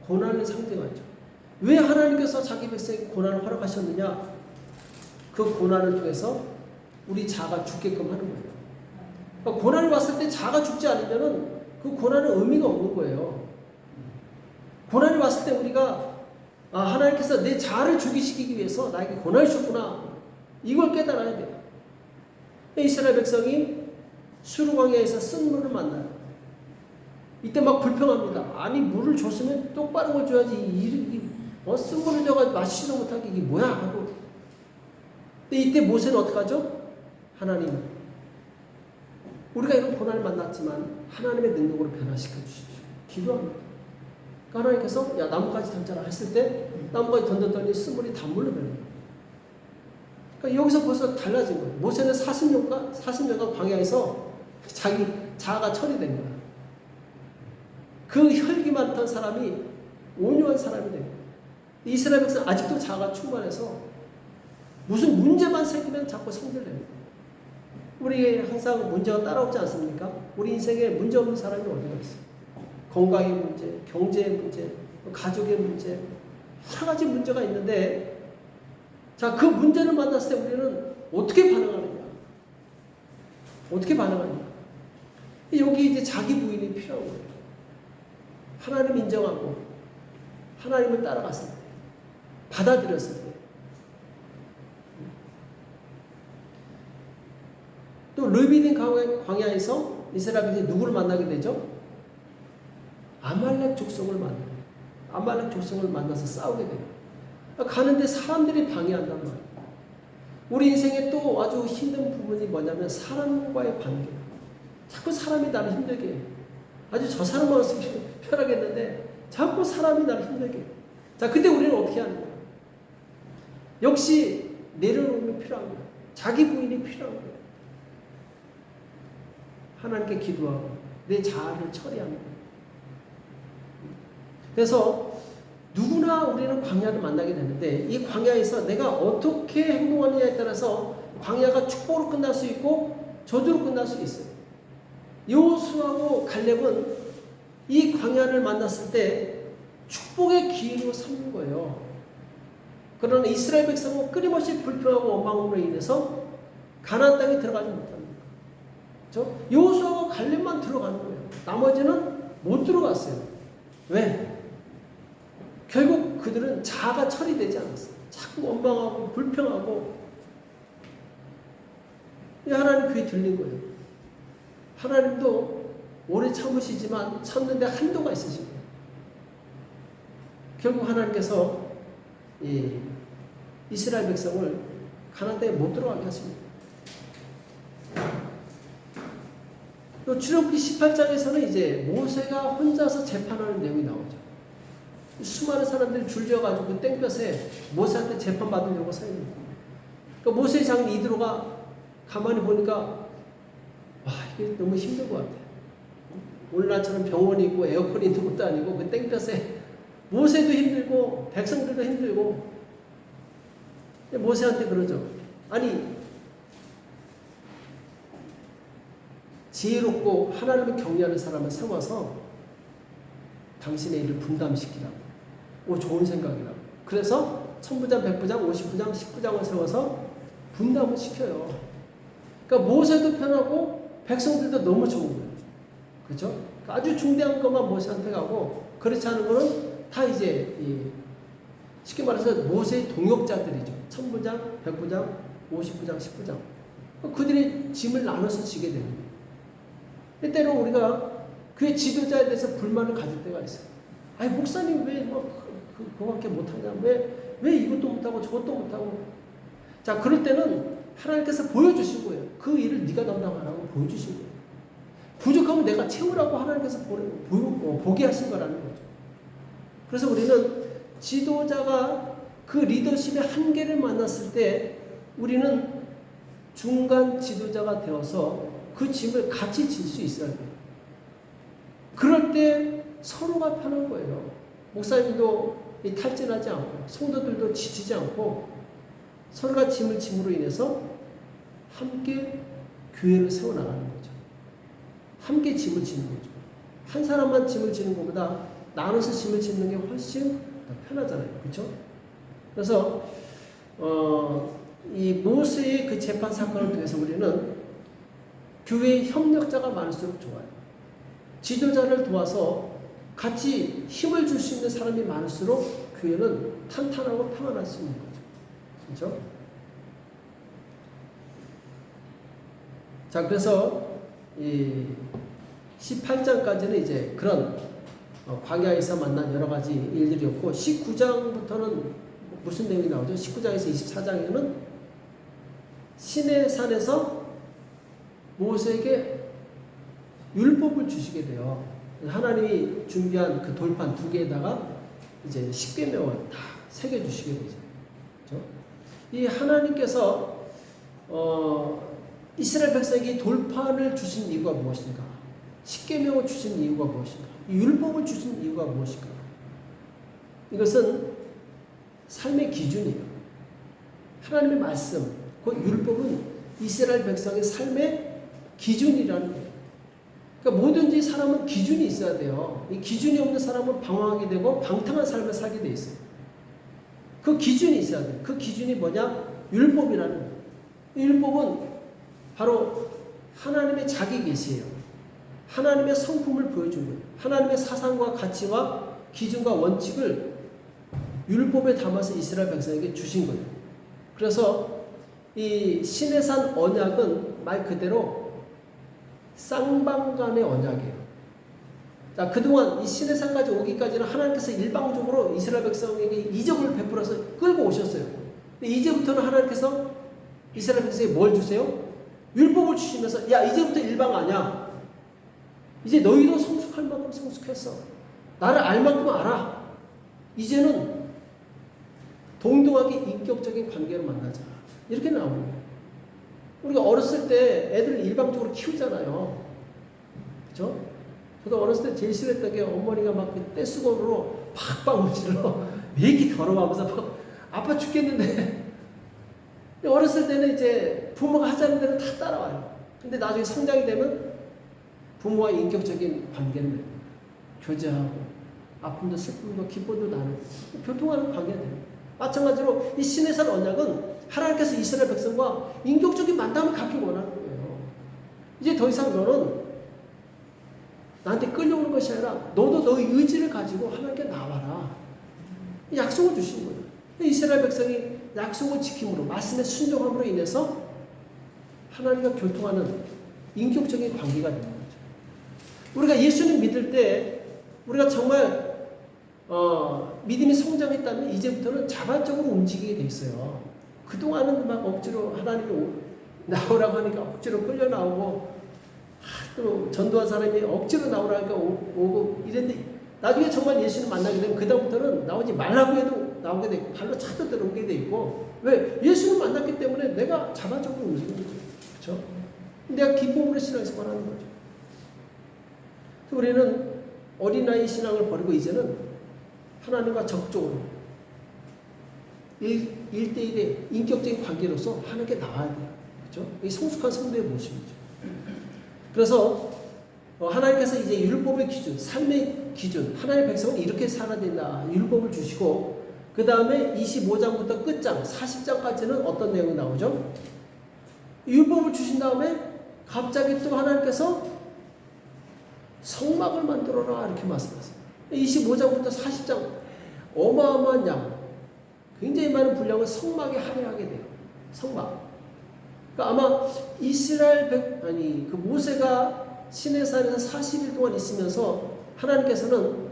고난을 상징하죠. 왜 하나님께서 자기 백성에게 고난을 허락하셨느냐? 그 고난을 통해서 우리 자아가 죽게끔 하는 거예요. 그러니까 고난이 왔을 때 자아가 죽지 않으면 그 고난은 의미가 없는 거예요. 고난이 왔을 때 우리가 하나님께서 내 자아를 죽이시키기 위해서 나에게 고난을 주셨구나. 이걸 깨달아야 돼요. 이스라엘 백성이 수르광야에서 쓴 물을 만나요. 이때 막 불평합니다. 아니 물을 줬으면 똑바른 걸 줘야지. 쓴 물을 줘가지고 마시지도 못하게 이게 뭐야 하고. 근데 이때 모세는 어떻게 하죠? 하나님, 우리가 이런 고난을 만났지만 하나님의 능력으로 변화시켜 주십시오. 기도합니다. 그러니까 하나님께서 야 나무까지 던져라 했을 때 나무까지 던졌더니 쓴물이 단물로 변해요. 그러니까 여기서 벌써 달라진 거예요. 모세는 40년간 광야에서 자기 자아가 처리된 거야. 그 혈기 많던 사람이 온유한 사람이 된 거야. 이스라엘 백성 아직도 자아가 충만해서 무슨 문제만 생기면 자꾸 성질냅니다. 우리에게 항상 문제가 따라오지 않습니까? 우리 인생에 문제 없는 사람이 어디가 있어요? 건강의 문제, 경제의 문제, 가족의 문제, 여러 가지 문제가 있는데, 자, 그 문제를 만났을 때 우리는 어떻게 반응하느냐? 어떻게 반응하느냐? 여기 이제 자기 부인이 필요한 거예요. 하나님 인정하고, 하나님을 따라갔을 때, 받아들였을 때, 또 르비딘 광야에서 이스라엘이 누구를 만나게 되죠? 아말렉 족속을 만나요. 아말렉 족속을 만나서 싸우게 돼요. 가는데 사람들이 방해한단 말이에요. 우리 인생에 또 아주 힘든 부분이 뭐냐면 사람과의 관계. 자꾸 사람이 나를 힘들게 해요. 아주 저 사람만 없으면 편하겠는데 자꾸 사람이 나를 힘들게 해요. 자, 근데 우리는 어떻게 하는 거예요? 역시 내려놓음이 필요한 거예요. 자기 부인이 필요한 거예요. 하나님께 기도하고 내 자아를 처리하는 거예요. 그래서 누구나 우리는 광야를 만나게 되는데 이 광야에서 내가 어떻게 행동하느냐에 따라서 광야가 축복으로 끝날 수 있고 저주로 끝날 수 있어요. 여호수아하고 갈렙은 이 광야를 만났을 때 축복의 기회로 삼는 거예요. 그러나 이스라엘 백성은 끊임없이 불평하고 원망으로 인해서 가나안 땅에 들어가지 못합니다. 그렇죠? 여호수아와 갈렙만 들어가는 거예요. 나머지는 못 들어갔어요. 왜? 결국 그들은 자아가 처리되지 않았어요. 자꾸 원망하고 불평하고. 하나님 귀에 들린 거예요. 하나님도 오래 참으시지만 참는데 한도가 있으신 거예요. 결국 하나님께서 이스라엘 백성을 가나안 땅에 못 들어가게 하십니다. 또 출애굽기 18장에서는 이제 모세가 혼자서 재판하는 내용이 나오죠. 수많은 사람들이 줄지어가지고 그 땡볕에 모세한테 재판 받으려고 서 있는 거예요. 그러니까 모세의 장인 이드로가 가만히 보니까 와, 이게 너무 힘든 것 같아요. 오늘날처럼 병원이 있고 에어컨이 있는 것도 아니고 그 땡볕에 모세도 힘들고 백성들도 힘들고. 모세한테 그러죠. 아니, 지혜롭고 하나님을 경외하는 사람을 세워서 당신의 일을 분담시키라. 오, 좋은 생각이라. 그래서 천부장, 백부장, 50부장, 10부장을 세워서 분담을 시켜요. 그러니까 모세도 편하고 백성들도 너무 좋은 거예요. 그렇죠? 아주 중대한 것만 모세한테 가고 그렇지 않은 거는 다 이제 쉽게 말해서 모세의 동역자들이죠. 천부장, 백부장, 50부장, 10부장. 그들이 짐을 나눠서 지게 됩니다. 때로 우리가 그의 지도자에 대해서 불만을 가질 때가 있어요. 아니, 목사님 왜 그거밖에 못하냐? 왜 이것도 못하고 저것도 못하고? 자, 그럴 때는 하나님께서 보여주신 거예요. 그 일을 네가 담당하라고 보여주신 거예요. 부족하면 내가 채우라고 하나님께서 보게 하신 거라는 거죠. 그래서 우리는 지도자가 그 리더십의 한계를 만났을 때 우리는 중간 지도자가 되어서 그 짐을 같이 질 수 있어야 돼요. 그럴 때 서로가 편한 거예요. 목사님도 탈진하지 않고 성도들도 지치지 않고 서로가 짐을 짐으로 인해서 함께 교회를 세워나가는 거죠. 함께 짐을 지는 거죠. 한 사람만 짐을 지는 것보다 나눠서 짐을 짓는 게 훨씬 더 편하잖아요. 그렇죠? 그래서 이 모세의 그 재판 사건을 통해서 우리는 교회의 협력자가 많을수록 좋아요. 지도자를 도와서 같이 힘을 줄 수 있는 사람이 많을수록 교회는 탄탄하고 평안할 수 있는 거죠. 그렇죠? 자, 그래서 이 18장까지는 이제 그런 광야에서 만난 여러 가지 일들이었고 19장부터는 무슨 내용이 나오죠? 19장에서 24장에는 시내산에서 모세에게 율법을 주시게 돼요. 하나님이 준비한 그 돌판 2개에다가 이제 십계명을 다 새겨주시게 되죠. 그렇죠? 이 하나님께서 이스라엘 백성에게 돌판을 주신 이유가 무엇인가? 십계명을 주신 이유가 무엇인가? 율법을 주신 이유가 무엇인가? 이것은 삶의 기준이에요. 하나님의 말씀, 그 율법은 이스라엘 백성의 삶의 기준이라는 거예요. 그러니까 뭐든지 사람은 기준이 있어야 돼요. 이 기준이 없는 사람은 방황하게 되고 방탕한 삶을 살게 돼 있어요. 그 기준이 있어야 돼요. 그 기준이 뭐냐? 율법이라는 거예요. 이 율법은 바로 하나님의 자기 계시예요. 하나님의 성품을 보여주는 거예요. 하나님의 사상과 가치와 기준과 원칙을 율법에 담아서 이스라엘 백성에게 주신 거예요. 그래서 이 시내산 언약은 말 그대로 쌍방간의 언약이에요. 자, 그동안 이 시내산까지 오기까지는 하나님께서 일방적으로 이스라엘 백성에게 이적을 베풀어서 끌고 오셨어요. 근데 이제부터는 하나님께서 이스라엘 백성에게 뭘 주세요? 율법을 주시면서 야, 이제부터 일방 아니야. 이제 너희도 성숙할 만큼 성숙했어. 나를 알 만큼 알아. 이제는 동등하게 인격적인 관계를 만나자. 이렇게 나오는 거예요. 우리가 어렸을 때 애들을 일방적으로 키우잖아요. 그렇죠? 저도 어렸을 때 제일 싫어했던 게 어머니가 막 떼수건으로 팍팍 문질러 왜 이렇게 더러워하면서 막 아파 죽겠는데 어렸을 때는 이제 부모가 하자는 대로 다 따라와요. 근데 나중에 성장이 되면 부모와 인격적인 관계를 맺고 교제하고 아픔도 슬픔도 기쁨도 나누고 교통하는 관계가 돼요. 마찬가지로 이 시내산 언약은 하나님께서 이스라엘 백성과 인격적인 만남을 갖기 원하는 거예요. 이제 더 이상 너는 나한테 끌려오는 것이 아니라 너도 너의 의지를 가지고 하나님께 나와라. 약속을 주신 거예요. 이스라엘 백성이 약속을 지킴으로 말씀에 순종함으로 인해서 하나님과 교통하는 인격적인 관계가 되는 거죠. 우리가 예수님 믿을 때 우리가 정말 믿음이 성장했다면 이제부터는 자발적으로 움직이게 돼 있어요. 그동안은 막 억지로 하나님이 나오라고 하니까 억지로 끌려 나오고 또 전도한 사람이 억지로 나오라니까 오고 이랬는데 나중에 정말 예수님 만나게 되면 그다음부터는 나오지 말라고 해도 나오게 되고 발로 차도 들어오게 돼 있고 왜? 예수님 만났기 때문에 내가 자발적으로 움직이는 거죠. 그렇죠? 내가 기쁨으로 신앙생활 하는 거죠. 우리는 어린아이 신앙을 버리고 이제는 하나님과 적극적으로 1대1의 인격적인 관계로서 하나님께 나와야 돼요. 그렇죠? 이 성숙한 성도의 모습이죠. 그래서 하나님께서 이제 율법의 기준, 삶의 기준, 하나님의 백성은 이렇게 살아야 된다. 율법을 주시고 그 다음에 25장부터 끝장 40장까지는 어떤 내용이 나오죠? 율법을 주신 다음에 갑자기 또 하나님께서 성막을 만들어라 이렇게 말씀하세요. 25장부터 40장 어마어마한 양, 굉장히 많은 분량을 성막에 할애하게 돼요. 성막. 그러니까 아마 이스라엘 그 모세가 시내산에서 40일 동안 있으면서 하나님께서는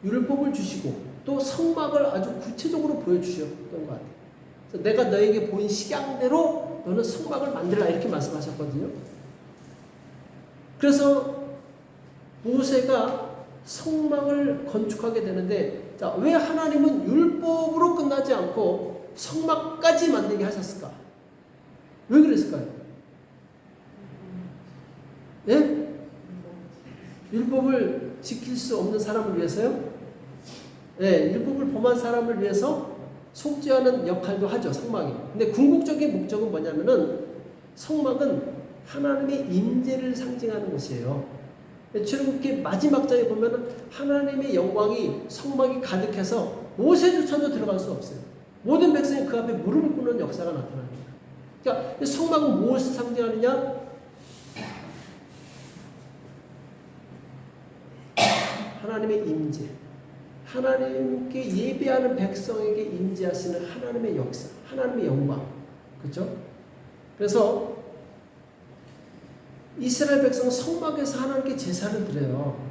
율법을 주시고 또 성막을 아주 구체적으로 보여주셨던 것 같아요. 그래서 내가 너에게 보인 식양대로 너는 성막을 만들라 이렇게 말씀하셨거든요. 그래서 모세가 성막을 건축하게 되는데 자, 왜 하나님은 율법으로 끝나지 않고 성막까지 만들게 하셨을까? 왜 그랬을까요? 예? 율법을 지킬 수 없는 사람을 위해서요? 예, 율법을 범한 사람을 위해서 속죄하는 역할도 하죠, 성막이. 근데 궁극적인 목적은 뭐냐면은 성막은 하나님의 임재를 상징하는 것이에요. 출애굽기 마지막 장에 보면은 하나님의 영광이 성막이 가득해서 모세조차도 들어갈 수 없어요. 모든 백성이 그 앞에 무릎을 꿇는 역사가 나타납니다. 그러니까 성막은 무엇을 상징하느냐? 하나님의 임재, 하나님께 예배하는 백성에게 임재하시는 하나님의 역사, 하나님의 영광, 그렇죠? 그래서 이스라엘 백성은 성막에서 하나님께 제사를 드려요.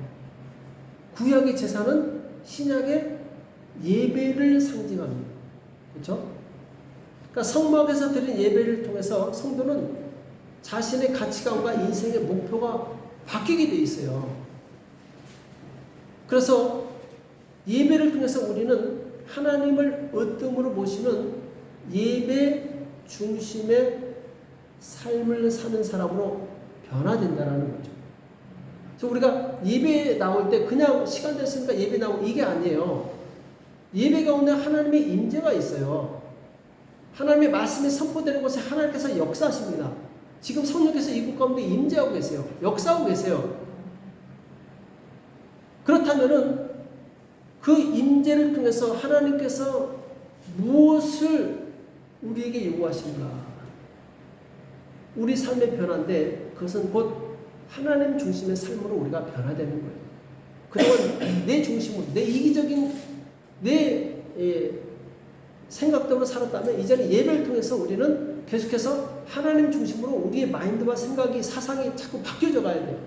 구약의 제사는 신약의 예배를 상징합니다. 그렇죠? 그러니까 성막에서 드린 예배를 통해서 성도는 자신의 가치관과 인생의 목표가 바뀌게 돼 있어요. 그래서 예배를 통해서 우리는 하나님을 어둠으로 모시는 예배 중심의 삶을 사는 사람으로 변화된다는 거죠. 그래서 우리가 예배 나올 때 그냥 시간 됐으니까 예배 나오고 이게 아니에요. 예배 가운데 하나님의 임재가 있어요. 하나님의 말씀이 선포되는 곳에 하나님께서 역사하십니다. 지금 성령께서 이곳 가운데 임재하고 계세요. 역사하고 계세요. 그렇다면은 그 임재를 통해서 하나님께서 무엇을 우리에게 요구하신가? 우리 삶의 변화인데 그것은 곧 하나님 중심의 삶으로 우리가 변화되는 거예요. 그동안 내 중심으로, 내 이기적인 내 생각대로 살았다면 이제는 예배를 통해서 우리는 계속해서 하나님 중심으로 우리의 마인드와 생각이, 사상이 자꾸 바뀌어져 가야 돼요.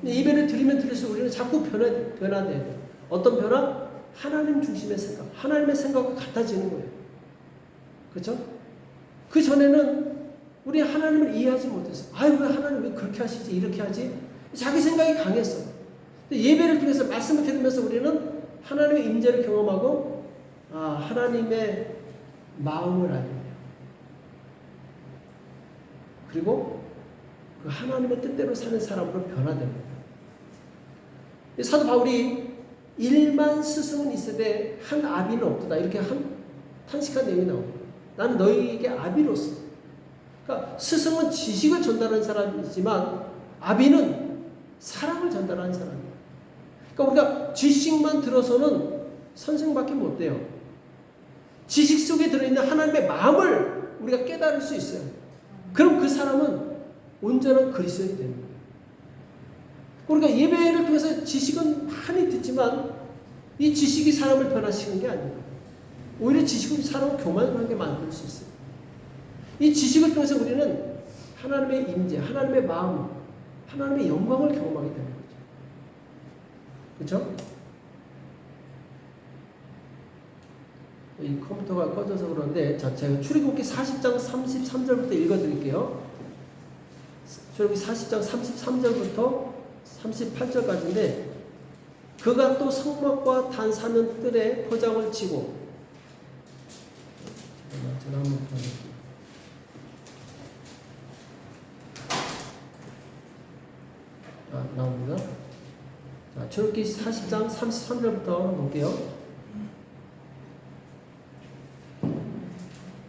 근데 예배를 드리면 드릴수록 우리는 자꾸 변화돼야 돼. 어떤 변화? 하나님 중심의 생각, 하나님의 생각과 같아지는 거예요. 그렇죠? 그 전에는 우리 하나님을 이해하지 못했어. 아유, 왜 하나님 왜 그렇게 하시지? 이렇게 하지? 자기 생각이 강했어. 근데 예배를 통해서 말씀을 들으면서 우리는 하나님의 임재를 경험하고 하나님의 마음을 알게 돼요. 그리고 그 하나님의 뜻대로 사는 사람으로 변화됩니다. 사도 바울이 1만 스승은 있으되 한 아비는 없도다. 이렇게 탄식한 내용이 나옵니다. 나는 너희에게 아비로서. 그러니까 스승은 지식을 전달하는 사람이지만 아비는 사랑을 전달하는 사람이에요. 그러니까 우리가 지식만 들어서는 선생밖에 못 돼요. 지식 속에 들어있는 하나님의 마음을 우리가 깨달을 수 있어요. 그럼 그 사람은 온전한 그리스도인이 되는 거예요. 우리가 예배를 통해서 지식은 많이 듣지만 이 지식이 사람을 변화시키는 게 아니에요. 오히려 지식은 사람을 교만하게 만들 수 있어요. 이 지식을 통해서 우리는 하나님의 임재, 하나님의 마음, 하나님의 영광을 경험하게 되는 거죠. 그렇죠? 이 컴퓨터가 꺼져서 그런데 제가 출애굽기 40장 33절부터 읽어드릴게요. 출애굽기 40장 33절부터 38절까지인데 그가 또 성막과 단 사면 뜰에 포장을 치고 제가 한번 보여드릴게요. 나옵니다. 자, 출애굽기 40장 33절부터 한번 볼게요.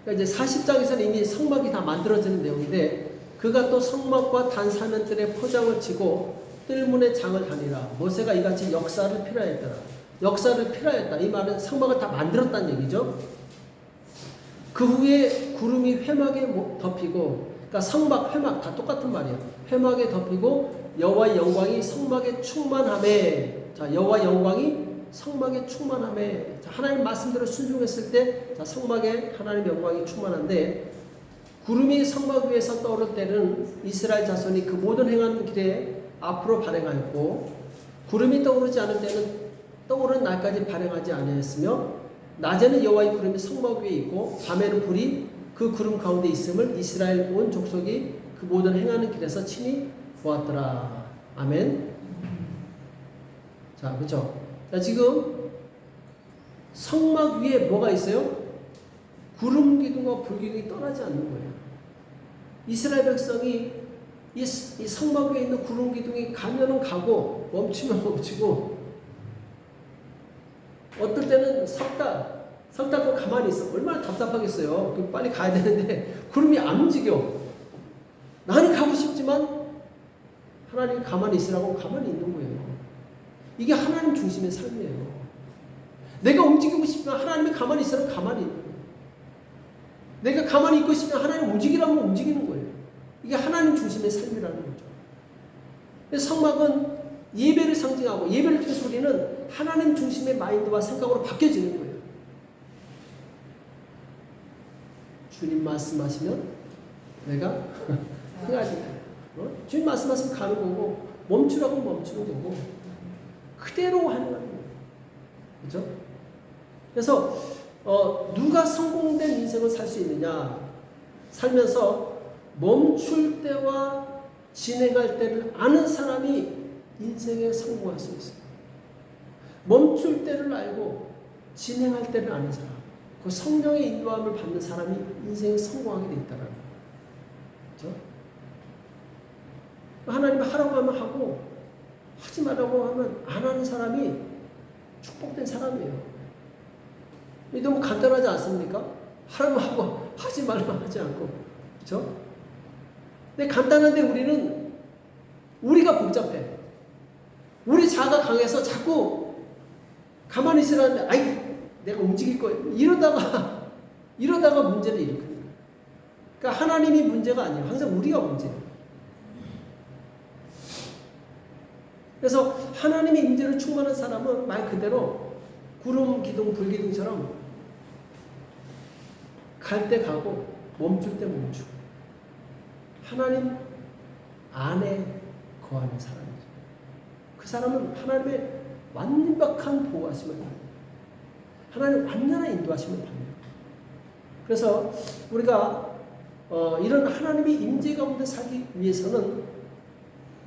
그러니까 이제 40장에서는 이미 성막이 다 만들어지는 내용인데 그가 또 성막과 단 사면들의 포장을 치고 뜰문의 장을 다니라. 모세가 이같이 역사를 필요했더라. 역사를 필요했다. 이 말은 성막을 다 만들었다는 얘기죠. 그 후에 구름이 회막에 덮이고, 그러니까 성막, 회막 다 똑같은 말이에요. 회막에 덮이고 여호와의 영광이 성막에 충만하매. 자, 여호와 영광이 성막에 충만하매. 자, 하나님 말씀대로 순종했을 때, 자, 성막에 하나님의 영광이 충만한데, 구름이 성막 위에서 떠오를 때는 이스라엘 자손이 그 모든 행하는 길에 앞으로 발행하였고, 구름이 떠오르지 않을 때는 떠오르는 날까지 발행하지 아니하였으며, 낮에는 여호와의 구름이 성막 위에 있고 밤에는 불이 그 구름 가운데 있음을 이스라엘 온 족속이 그 모든 행하는 길에서 친히 보았더라. 아멘. 자, 그렇죠? 자, 지금 성막 위에 뭐가 있어요? 구름 기둥과 불 기둥이 떠나지 않는 거예요. 이스라엘 백성이 이 성막 위에 있는 구름 기둥이 가면은 가고 멈추면 멈추고, 어떨 때는 석 달 가만히 있어. 얼마나 답답하겠어요. 빨리 가야 되는데 구름이 안 움직여. 나는 가고 싶지만 하나님이 가만히 있으라고 가만히 있는 거예요. 이게 하나님 중심의 삶이에요. 내가 움직이고 싶으면 하나님이 가만히 있으라고 가만히 있는 거예요. 내가 가만히 있고 싶으면 하나님 움직이라면 움직이는 거예요. 이게 하나님 중심의 삶이라는 거죠. 성막은 예배를 상징하고 예배를 통해서 우리는 하나님 중심의 마인드와 생각으로 바뀌어지는 거예요. 주님 말씀하시면 내가 해야지. 주님 말씀하시면 가는 거고, 멈추라고 멈추는 거고, 그대로 하는 거예요. 그렇죠? 그래서 누가 성공된 인생을 살 수 있느냐? 살면서 멈출 때와 진행할 때를 아는 사람이 인생에 성공할 수 있어요. 멈출 때를 알고 진행할 때를 아는 사람, 그 성령의 인도함을 받는 사람이 인생에 성공하게 돼 있다는 거예요. 그렇죠? 하나님이 하라고 하면 하고, 하지 말라고 하면 안 하는 사람이 축복된 사람이에요. 이게 너무 간단하지 않습니까? 하라고 하고 하지 말라고 하지 않고. 그렇죠? 근데 간단한데 우리가 복잡해. 우리 자아가 강해서 자꾸 가만히 있으라는데, 아이, 내가 움직일 거야. 이러다가 문제를 일으킵니다. 그러니까 하나님이 문제가 아니에요. 항상 우리가 문제예요. 그래서 하나님의 임재로 충만한 사람은 말 그대로 구름 기둥, 불 기둥처럼 갈 때 가고 멈출 때 멈추고 하나님 안에 거하는 사람이죠. 그 사람은 하나님의 완벽한 보호하심을 받아요. 하나님의 완전한 인도하심을 받아요. 그래서 우리가 이런 하나님의 임재 가운데 살기 위해서는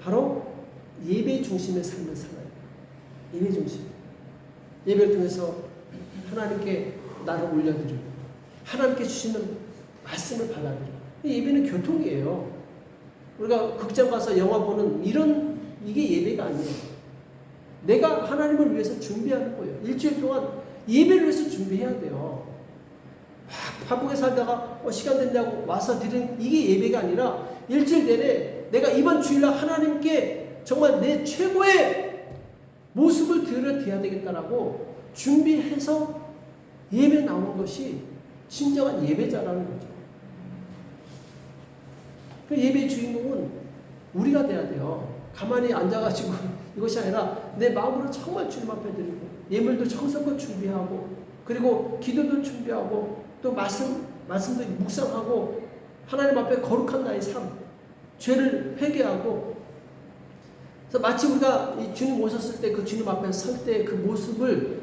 바로 예배 중심의 삶을 살아요. 예배 중심. 예배를 통해서 하나님께 나를 올려드리고 하나님께 주시는 말씀을 받아들이고. 예배는 교통이에요. 우리가 극장 가서 영화 보는 이게 예배가 아니에요. 내가 하나님을 위해서 준비하는 거예요. 일주일 동안 예배를 위해서 준비해야 돼요. 바쁘게 살다가 시간 된다고 와서 드리는 이게 예배가 아니라 일주일 내내 내가 이번 주일날 하나님께 정말 내 최고의 모습을 드려야 되겠다라고 준비해서 예배 나오는 것이 진정한 예배자라는 거죠. 그 예배의 주인공은 우리가 돼야 돼요. 가만히 앉아가지고 이것이 아니라 내 마음으로 정말 주님 앞에 드리고 예물도 정성껏 준비하고 그리고 기도도 준비하고 또 말씀도 묵상하고 하나님 앞에 거룩한 나의 삶, 죄를 회개하고 그래서 마치 우리가 이 주님 오셨을 때 그 주님 앞에 설 때 그 모습을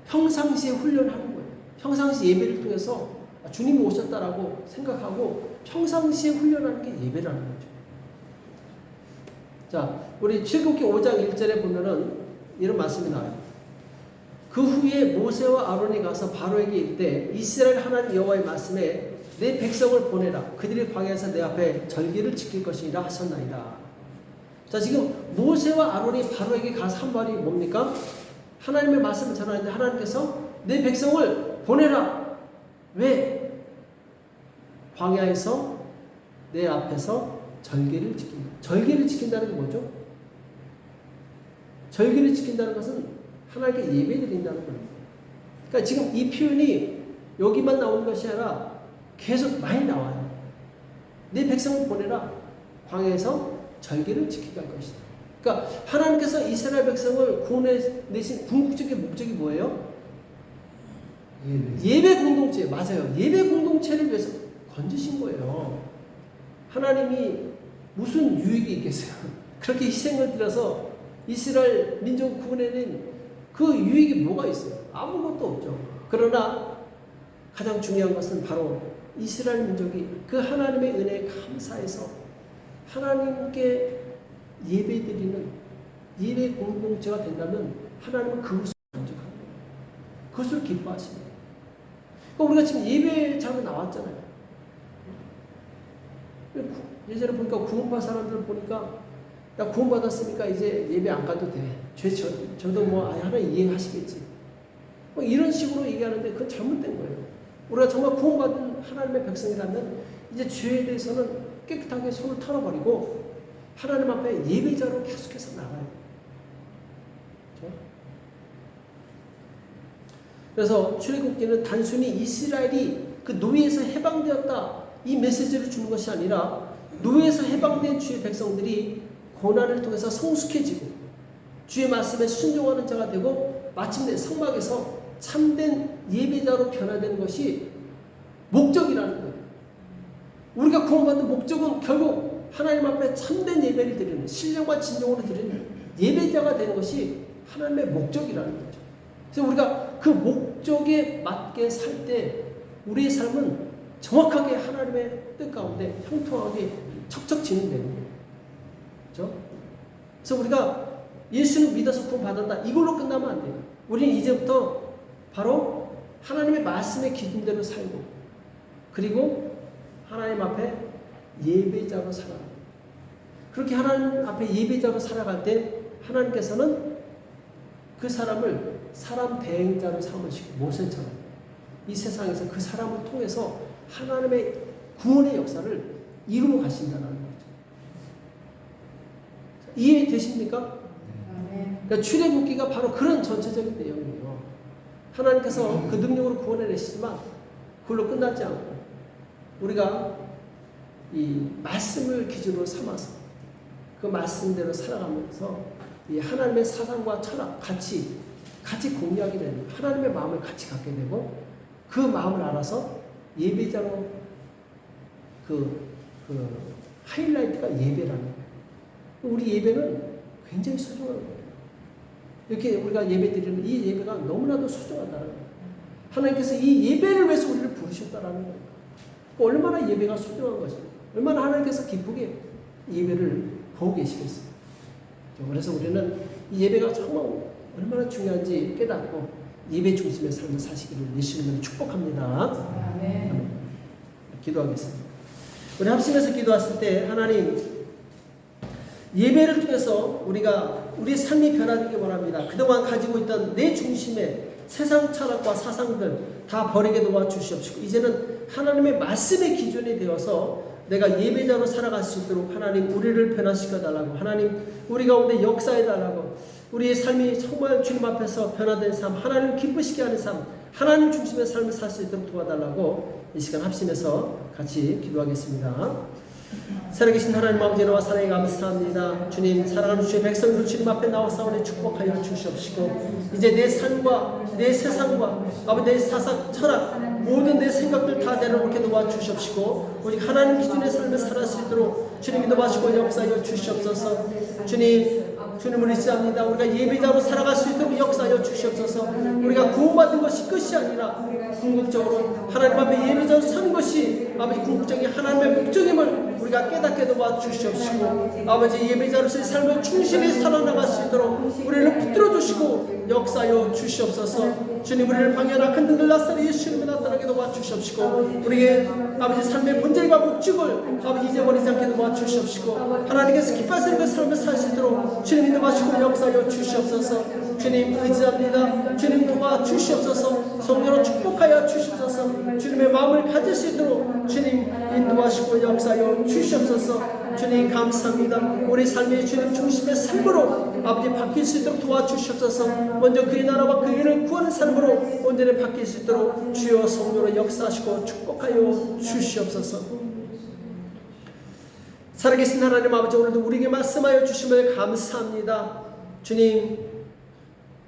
평상시에 훈련하는 거예요. 평상시 예배를 통해서 주님이 오셨다라고 생각하고 평상시에 훈련하는 게 예배라는 거죠. 자, 우리 출애굽기 5장 1절에 보면은 이런 말씀이 나와요. 그 후에 모세와 아론이 가서 바로에게 이르되 이스라엘 하나님 여호와의 말씀에 내 백성을 보내라. 그들이 광야에서 내 앞에 절기를 지킬 것이니라 하셨나이다. 자, 지금 모세와 아론이 바로에게 가서 한 말이 뭡니까? 하나님의 말씀을 전하는데 하나님께서 내 백성을 보내라. 왜? 광야에서 내 앞에서 절기를 지킨다. 절기를 지킨다는 게 뭐죠? 절기를 지킨다는 것은 하나님께 예배드린다는 겁니다. 그러니까 지금 이 표현이 여기만 나오는 것이 아니라 계속 많이 나와요. 내 백성을 보내라. 광야에서 절기를 지키게 할 것이다. 그러니까 하나님께서 이스라엘 백성을 구원해내신 궁극적인 목적이 뭐예요? 예배 공동체. 맞아요. 예배 공동체를 위해서 건지신 거예요. 하나님이 무슨 유익이 있겠어요? 그렇게 희생을 들여서 이스라엘 민족 구원에는 그 유익이 뭐가 있어요? 아무것도 없죠. 그러나 가장 중요한 것은 바로 이스라엘 민족이 그 하나님의 은혜에 감사해서 하나님께 예배드리는 예배 공동체가 된다면 하나님은 그것을 만족합니다. 그것을 기뻐하십니다. 그러니까 우리가 지금 예배장에 나왔잖아요. 예전에 보니까 구원받은 사람들 보니까 야 구원받았으니까 이제 예배 안 가도 돼. 저도 뭐 하나님 이해하시겠지. 뭐 이런 식으로 얘기하는데 그건 잘못된 거예요. 우리가 정말 구원받은 하나님의 백성이라면 이제 죄에 대해서는 깨끗하게 손을 털어버리고 하나님 앞에 예배자로 계속해서 나가요. 그렇죠? 그래서 출애굽기는 단순히 이스라엘이 그 노예에서 해방되었다 이 메시지를 주는 것이 아니라 노예에서 해방된 주의 백성들이 고난을 통해서 성숙해지고 주의 말씀에 순종하는 자가 되고 마침내 성막에서 참된 예배자로 변화되는 것이 목적이라는 거예요. 우리가 구원받는 목적은 결국 하나님 앞에 참된 예배를 드리는 신령과 진정으로 드리는 예배자가 되는 것이 하나님의 목적이라는 거죠. 그래서 우리가 그 목적에 맞게 살 때 우리의 삶은 정확하게 하나님의 뜻 가운데 형통하게 척척 진행되는 거예요. 그렇죠? 그래서 우리가 예수를 믿어서 구원받았다 이걸로 끝나면 안 돼요. 우리는 이제부터 바로 하나님의 말씀의 기준대로 살고 그리고 하나님 앞에 예배자로 살아가요. 그렇게 하나님 앞에 예배자로 살아갈 때 하나님께서는 그 사람을 사람 대행자로 삼으시고 모세처럼 이 세상에서 그 사람을 통해서 하나님의 구원의 역사를 이루어 가신다는 거죠. 이해되십니까? 그러니까 출애굽기가 바로 그런 전체적인 내용이에요. 하나님께서 그 능력으로 구원해내시지만 그걸로 끝나지 않고 우리가 이 말씀을 기준으로 삼아서 그 말씀대로 살아가면서 이 하나님의 사상과 철학 같이 공유하게 되는 하나님의 마음을 같이 갖게 되고 그 마음을 알아서 예배자로 그 하이라이트가 예배라는 거예요. 우리 예배는 굉장히 소중한 거예요. 이렇게 우리가 예배 드리는 이 예배가 너무나도 소중하다는 거예요. 하나님께서 이 예배를 위해서 우리를 부르셨다라는 거예요. 얼마나 예배가 소중한 것입니다. 얼마나 하나님께서 기쁘게 예배를 보고 계시겠어요. 그래서 우리는 이 예배가 정말 얼마나 중요한지 깨닫고 예배 중심의 삶을 사시기를 예수님으로 축복합니다. 아멘. 기도하겠습니다. 우리 합심해서 기도했을 때 하나님 예배를 통해서 우리의 삶이 변화되기 원합니다. 그동안 가지고 있던 내 중심의 세상 철학과 사상들 다 버리게 도와주시옵시고 이제는 하나님의 말씀의 기준이 되어서 내가 예배자로 살아갈 수 있도록 하나님 우리를 변화시켜 달라고 하나님 우리 가운데 역사해 달라고 우리의 삶이 정말 주님 앞에서 변화된 삶 하나님 기쁘시게 하는 삶 하나님 중심의 삶을 살 수 있도록 도와달라고 이 시간 합심해서 같이 기도하겠습니다. 살아계신 하나님 아버지 여호와 사랑에 감사합니다. 주님 사랑하는 주의 백성들 주님 앞에 나와서 축복하여 주시옵시고 이제 내 삶과 내 세상과 아버지 내 사상 철학 모든 내 생각들 다 내려놓게 도와주시옵시고 오직 하나님 기준의 삶을 살아갈 수 있도록 주님 인도하시고 역사하여 주시옵소서. 주님을 의지합니다. 우리가 예배자로 살아갈 수 있도록 역사하여 주시옵소서. 우리가 구원받은 것이 끝이 아니라 궁극적으로 하나님 앞에 예배자로 서는 것이 아버지 궁극적인 하나님의 목적임을 우리가 깨닫게 도와주시옵시고 아버지 예배자로서의 삶을 충실히 살아나갈 수 있도록 우리를 붙들어 주시고 역사하여 주시옵소서. 주님 우리를 방해하는 악한 등들 나사로 예수님을 나타나게 도와주시옵시고 우리의 아버지 삶의 본질과 목적을 아버지 잊어버리지 않게 도와주시옵시고 하나님께서 기뻐하시는 그 삶을 살 수 있도록 주님 인도하시고 역사하여 주시옵소서. 주님 의지합니다. 주님 도와주시옵소서. 성령으로 축복하여 주시옵소서. 주님의 마음을 가질 수 있도록 주님 인도하시고 역사하여 주시옵소서. 주님 감사합니다. 우리 삶의 주님 중심의 삶으로 아버지 바뀔 수 있도록 도와주시옵소서. 먼저 그의 나라와 그 일을 구하는 삶으로 온전히 바뀔 수 있도록 주여 성령으로 역사하시고 축복하여 주시옵소서. 살아계신 하나님 아버지 오늘도 우리에게 말씀하여 주심을 감사합니다. 주님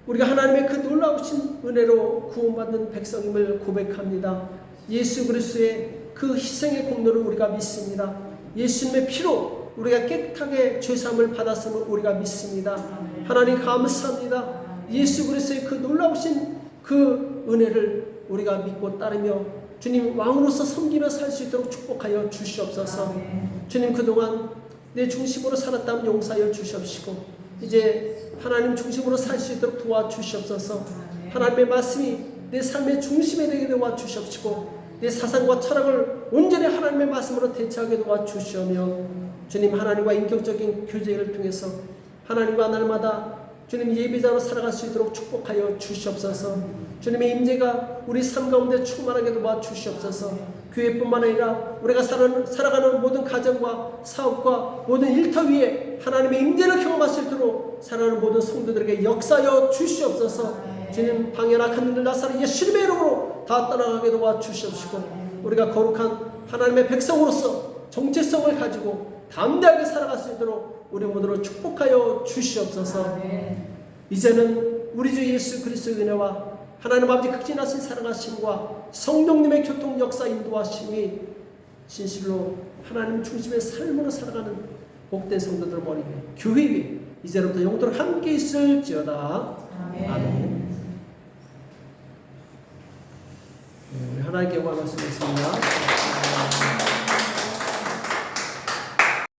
우리가 하나님의 그 놀라우신 은혜로 구원받는 백성임을 고백합니다. 예수 그리스도의 그 희생의 공로를 우리가 믿습니다. 예수님의 피로 우리가 깨끗하게 죄사함을 받았음을 우리가 믿습니다. 하나님 감사합니다. 예수 그리스도의 그 놀라우신 그 은혜를 우리가 믿고 따르며 주님 왕으로서 섬기며 살 수 있도록 축복하여 주시옵소서. 주님 그동안 내 중심으로 살았다면 용서하여 주시옵시고 이제 하나님 중심으로 살 수 있도록 도와주시옵소서. 하나님의 말씀이 내 삶의 중심에 되게 도와주시옵시고 내 사상과 철학을 온전히 하나님의 말씀으로 대체하게 도와주시오며 주님 하나님과 인격적인 교제를 통해서 하나님과 날마다 주님 예배자로 살아갈 수 있도록 축복하여 주시옵소서. 주님의 임재가 우리 삶 가운데 충만하게 도와주시옵소서. 교회뿐만 아니라 우리가 살아가는 모든 가정과 사업과 모든 일터 위에 하나님의 임재를 경험할 수 있도록 살아가는 모든 성도들에게 역사하여 주시옵소서. 주님 방해나 간들 나사로 예수님의 이름으로 다 떠나가게 도와주시옵시고 우리가 거룩한 하나님의 백성으로서 정체성을 가지고 담대하게 살아갈 수 있도록 우리 모두를 축복하여 주시옵소서. 이제는 우리 주 예수 그리스도의 은혜와 하나님 아버지 극진하신 사랑하심과 성령님의 교통 역사 인도하심이 진실로 하나님 중심의 삶으로 살아가는 복된 성도들 머리 위에 교회 위에 이제부터 영원토록 함께 있을지어다. 아멘. 우리 하나님께 영광 말씀드리겠습니다.